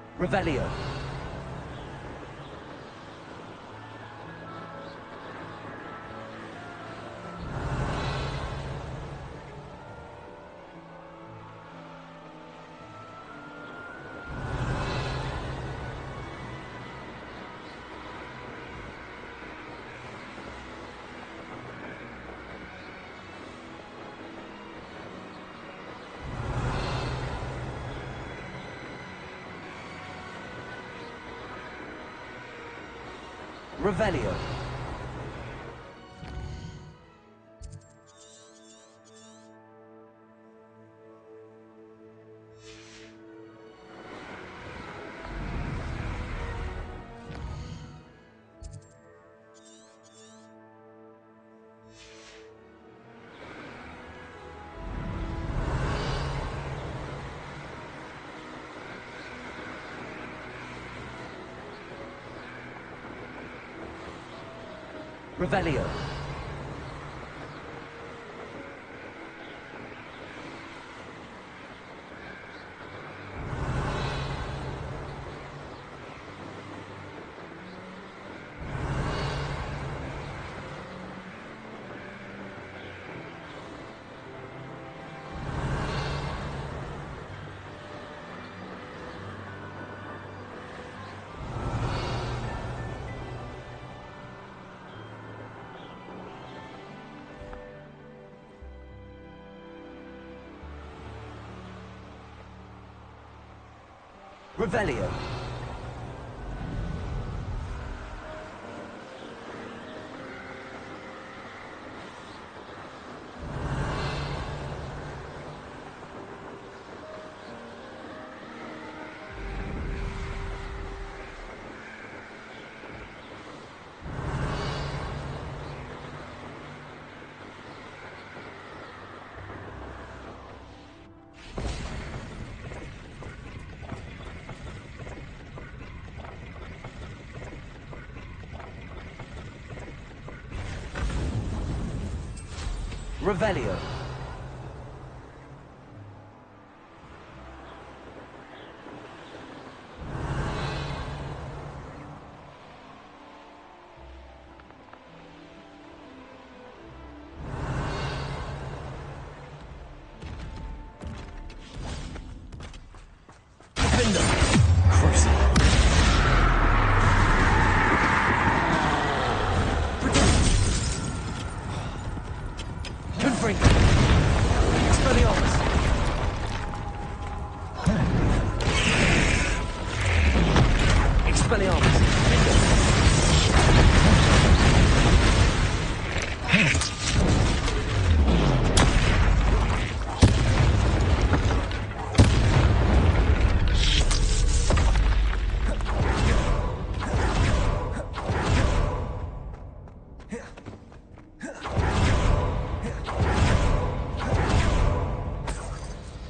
Revelio. Revelio. Revelio. Revelio. Revelio.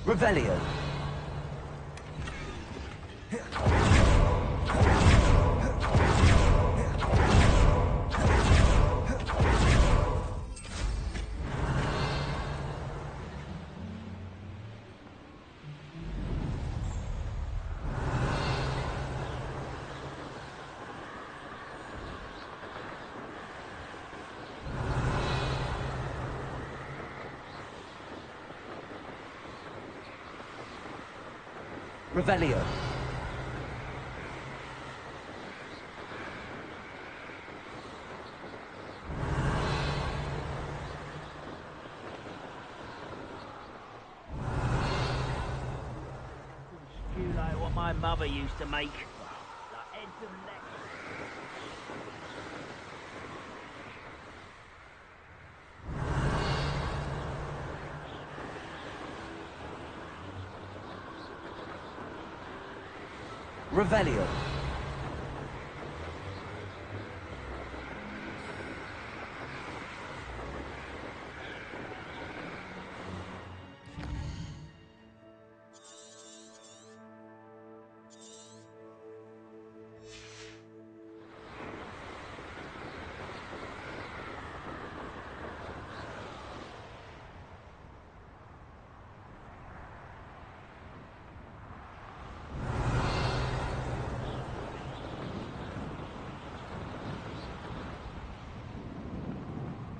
Revelio. Revelio. Stew like what my mother used to make. Like heads and legs. Revelio.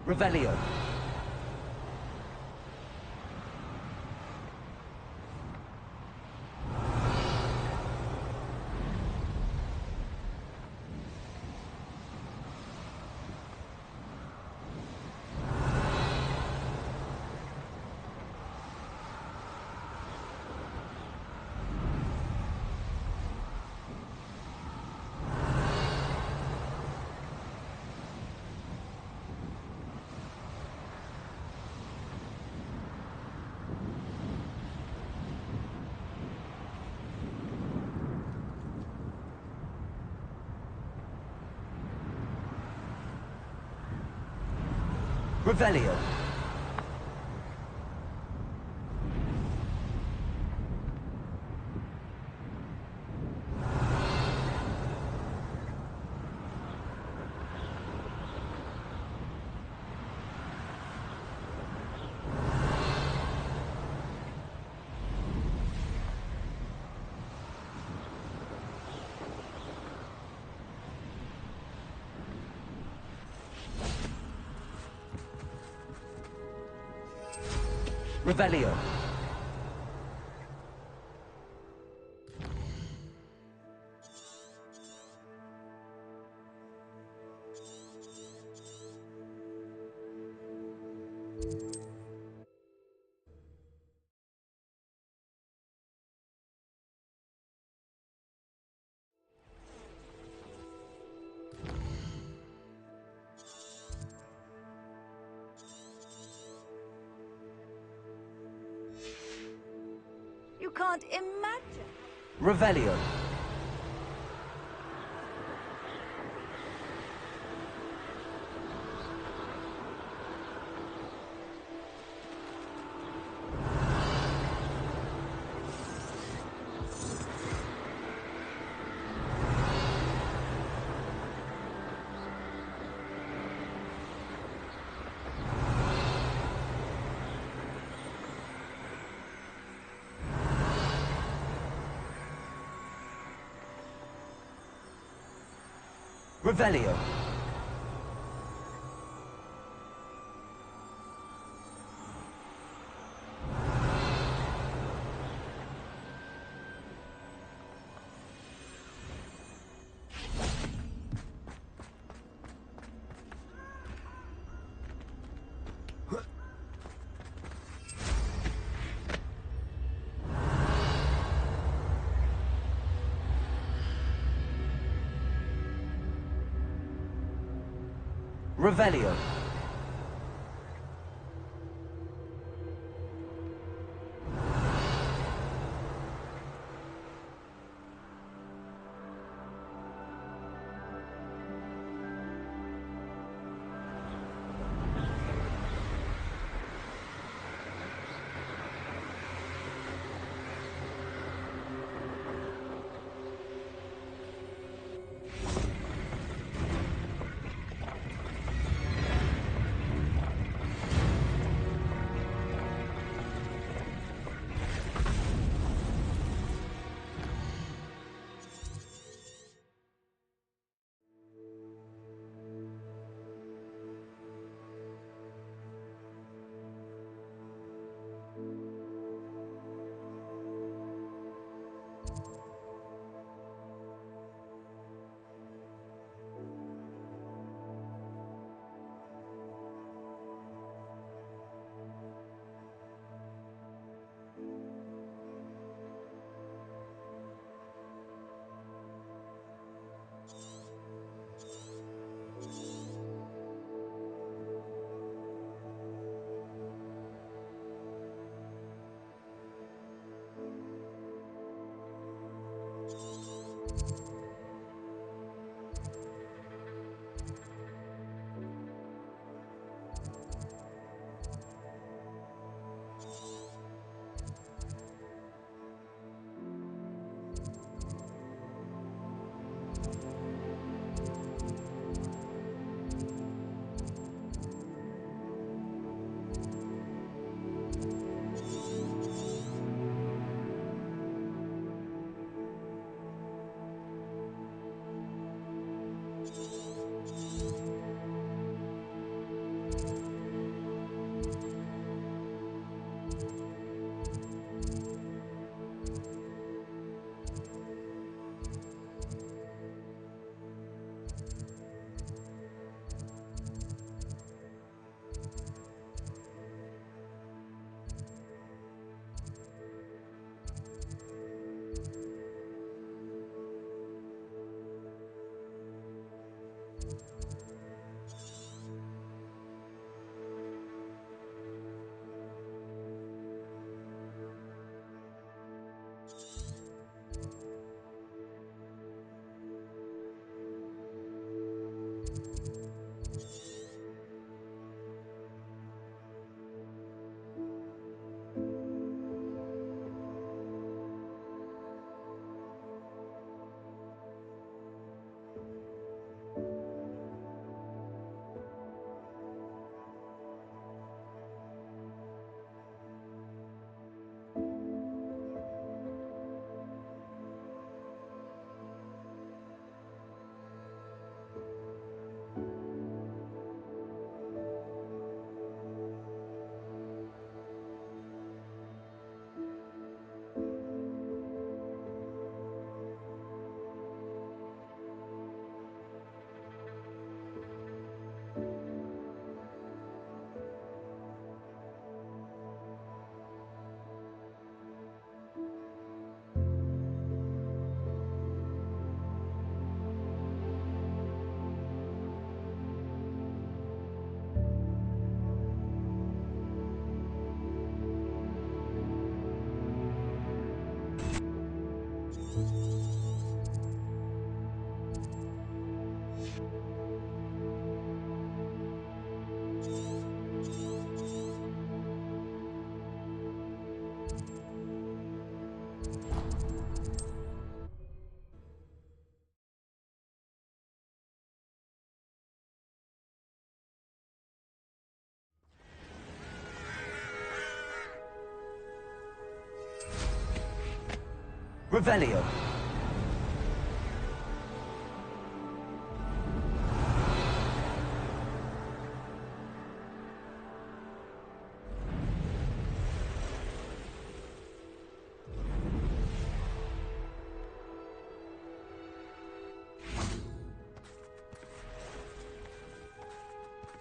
Revelio. Revelio. Revelio. can't imagine. Revelio. Revelio. Revelio. Revelio.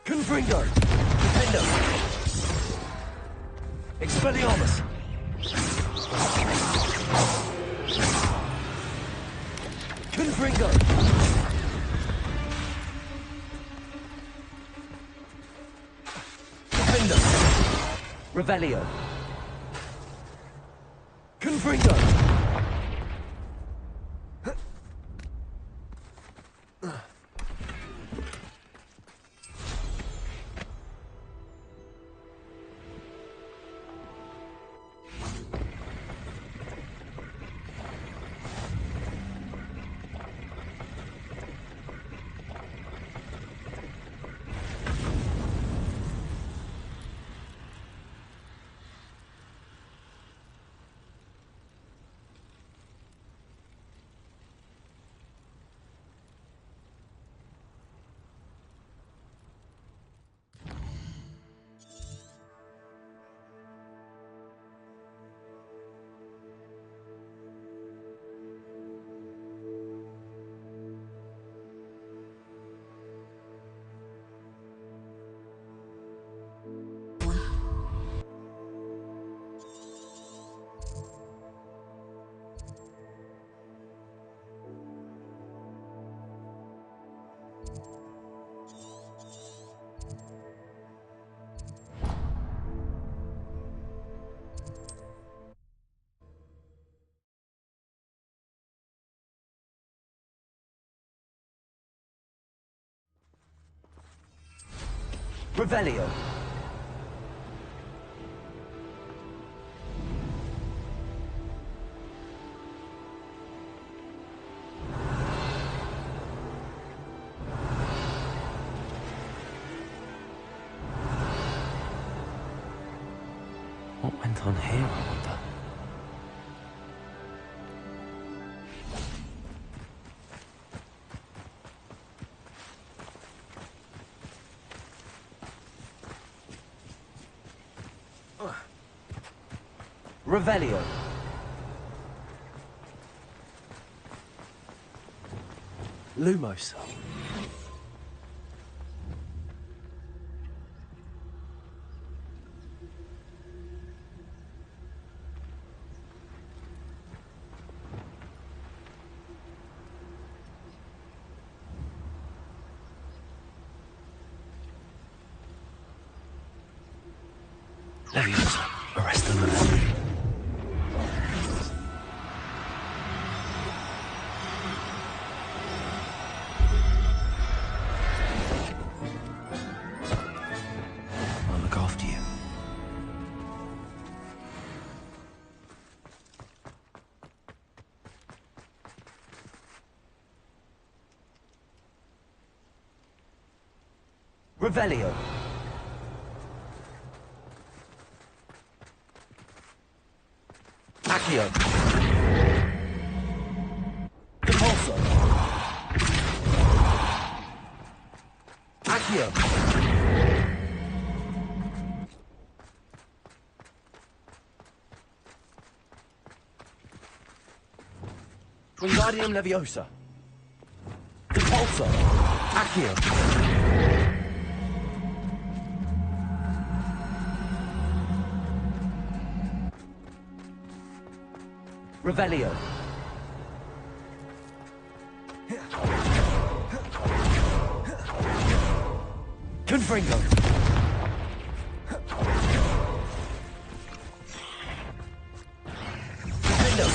Confringo! Defendo! Expelliarmus! Confringo! Defendo! Revelio. Confringo! Revelio. What went on here, I wonder? Revelio. Lumos. Leviosa, arrest the man. I'll look after you. Revelio. Accio. Repulso. Accio. Wingardium Leviosa. Repulso. Accio. Revelio. Confringo. Defendo.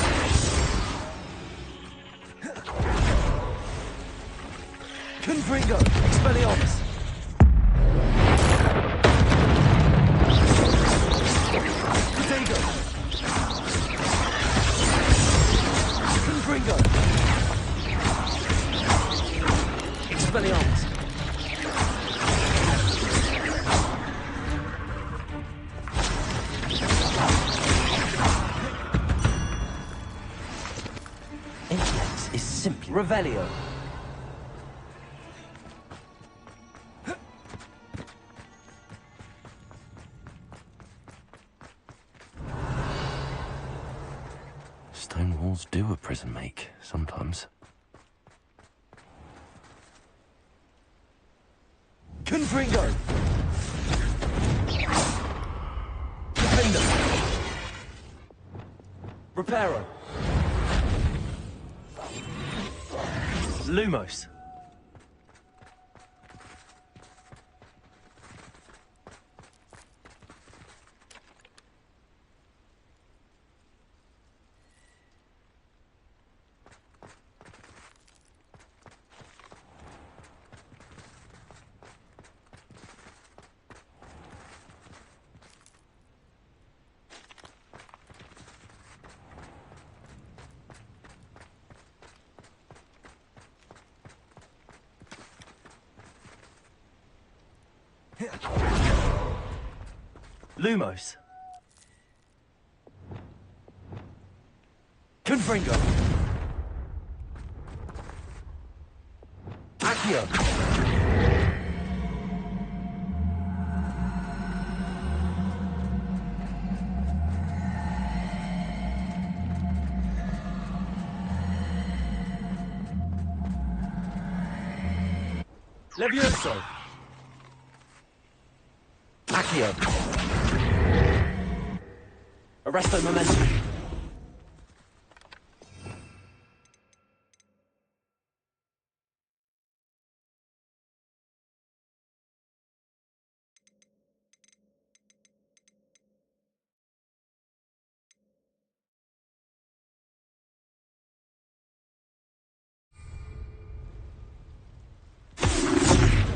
Confringo. Expelliarmus. Protego. Confringo. Expelliarmus. Revelio. Stone walls do a prison make, sometimes. Confringo! Defender! Reparo! Lumos! Lumos. Confringo. Accio. Levioso. Accio. Arresto momentum.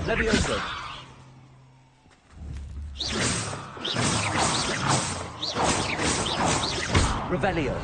Levioso. Revelio.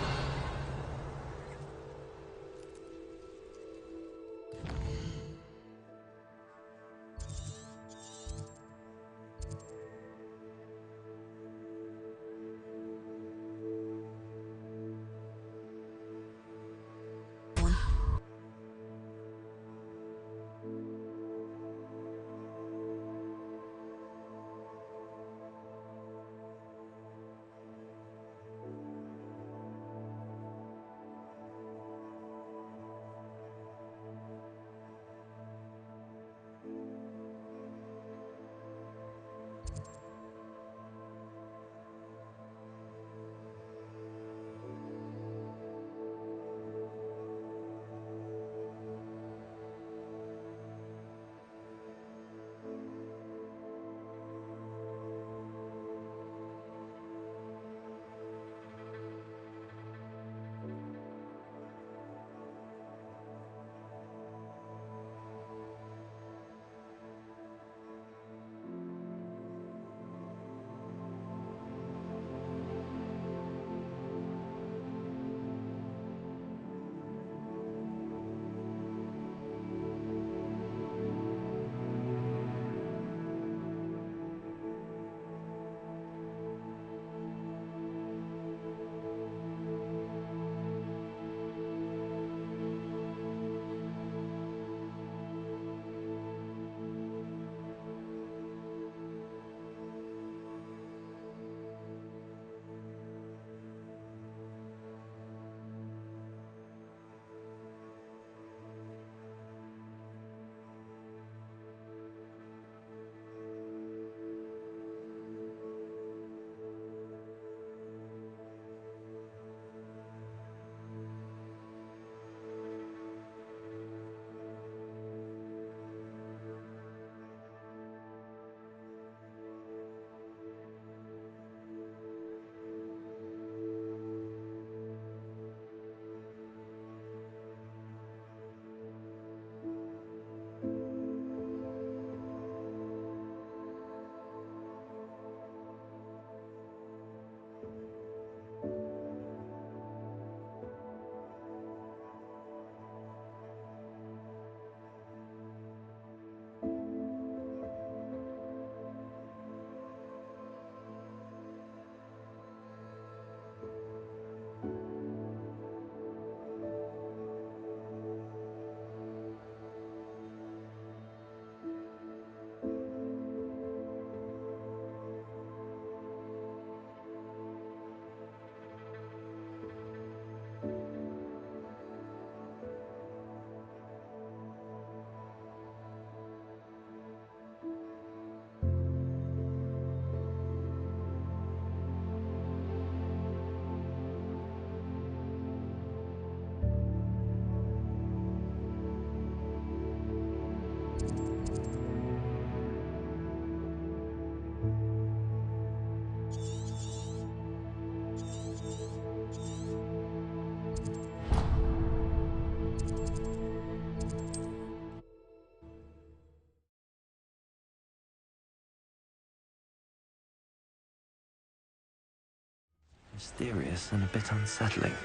Mysterious and a bit unsettling.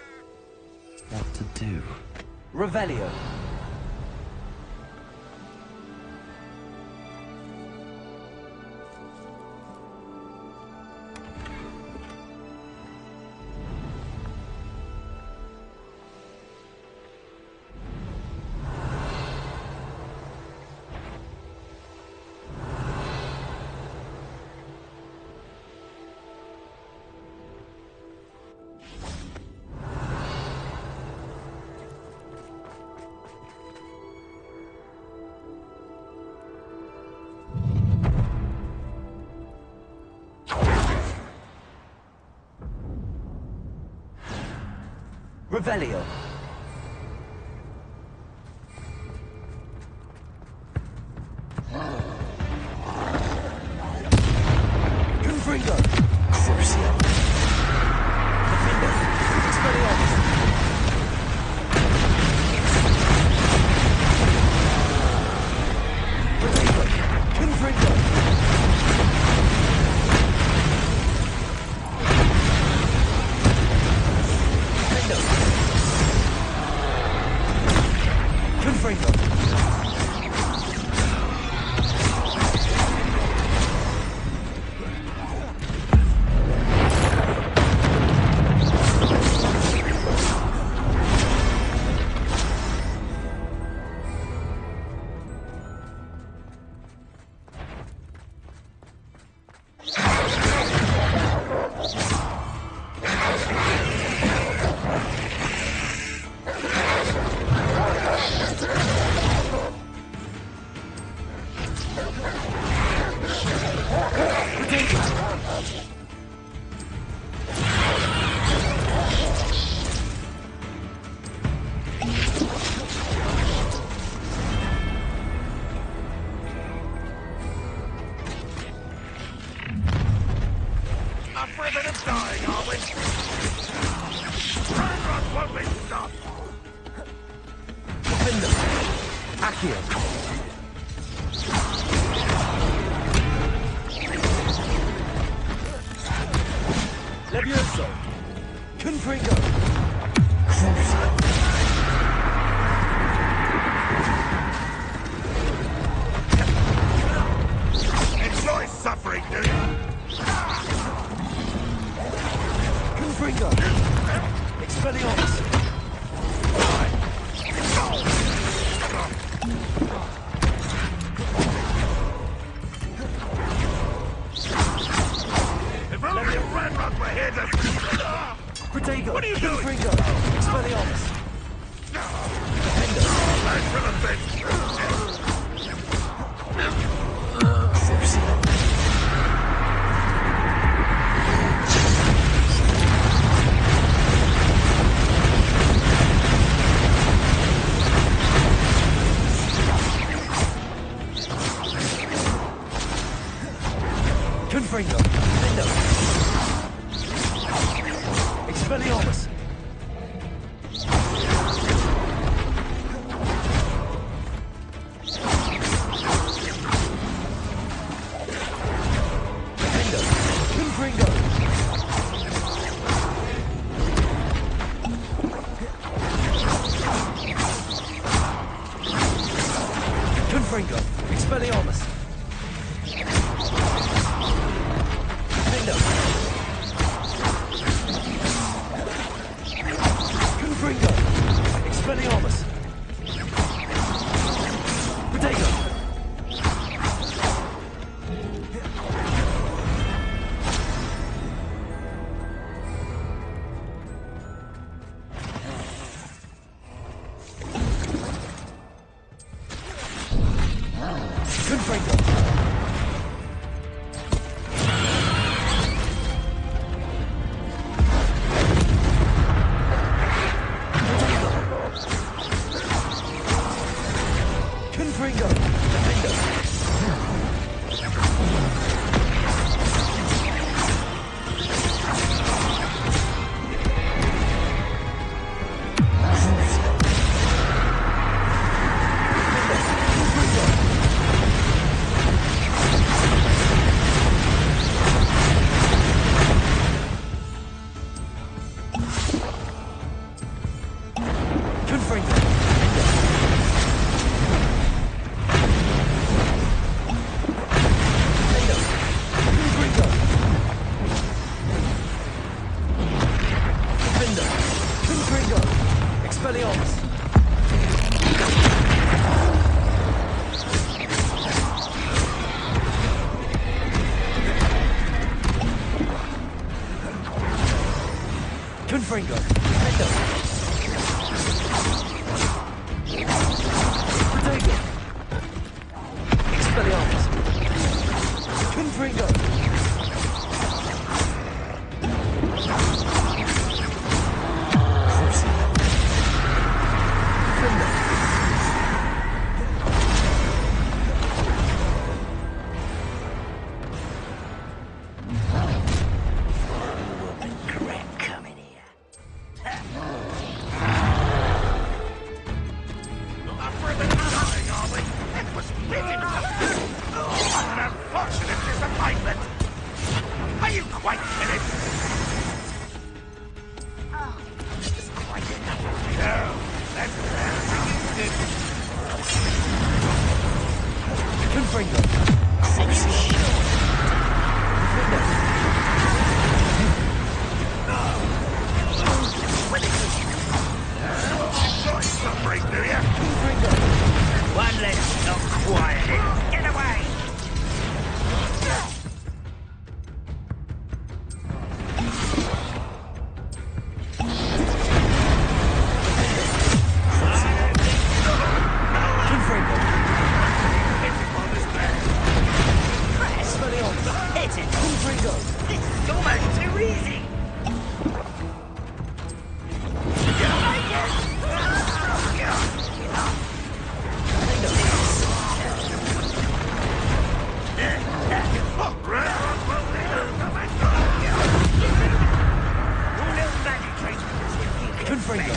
What to do? Revelio. Revelio. Confringo. Crucio. Defender. Expelliarmus. Confringo. Confringo. Afraid of dying, are we? Hogwarts won't be stopped! Defender. Accio. Levioso. Confringo. Crucio. Enjoy suffering, do you? Confringo. Expelliarmus. If only a Ranrock were here to... Protego. What are you doing? Confringo. Expelliarmus. Defender. Thanks for the thing. Crucio. Confringo. Defender. Expelliarmus. Defender. Confringo. Confringo. Expelliarmus. Defender. Confringo. Defendo. Protego. Expelliarmus. Confringo. Crucible. Defendo. Are you quite finished? Oh, this is quite enough. No, that's Confringo. Sexy shit. Suffering, do you? One less not quiet. Get away! Hit it! Confringo. This is almost too easy! Confringo.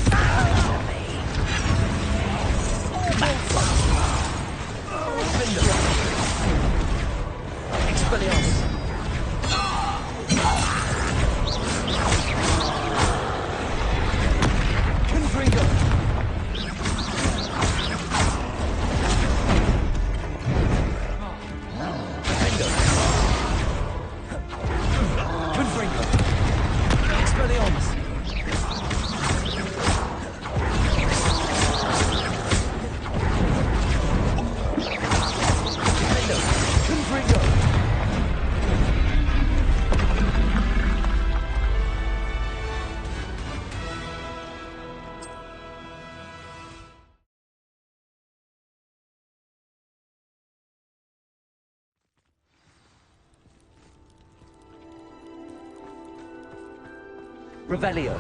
Expelliarmus. Confringo. Confringo. Expelliarmus. Confringo. Revelio.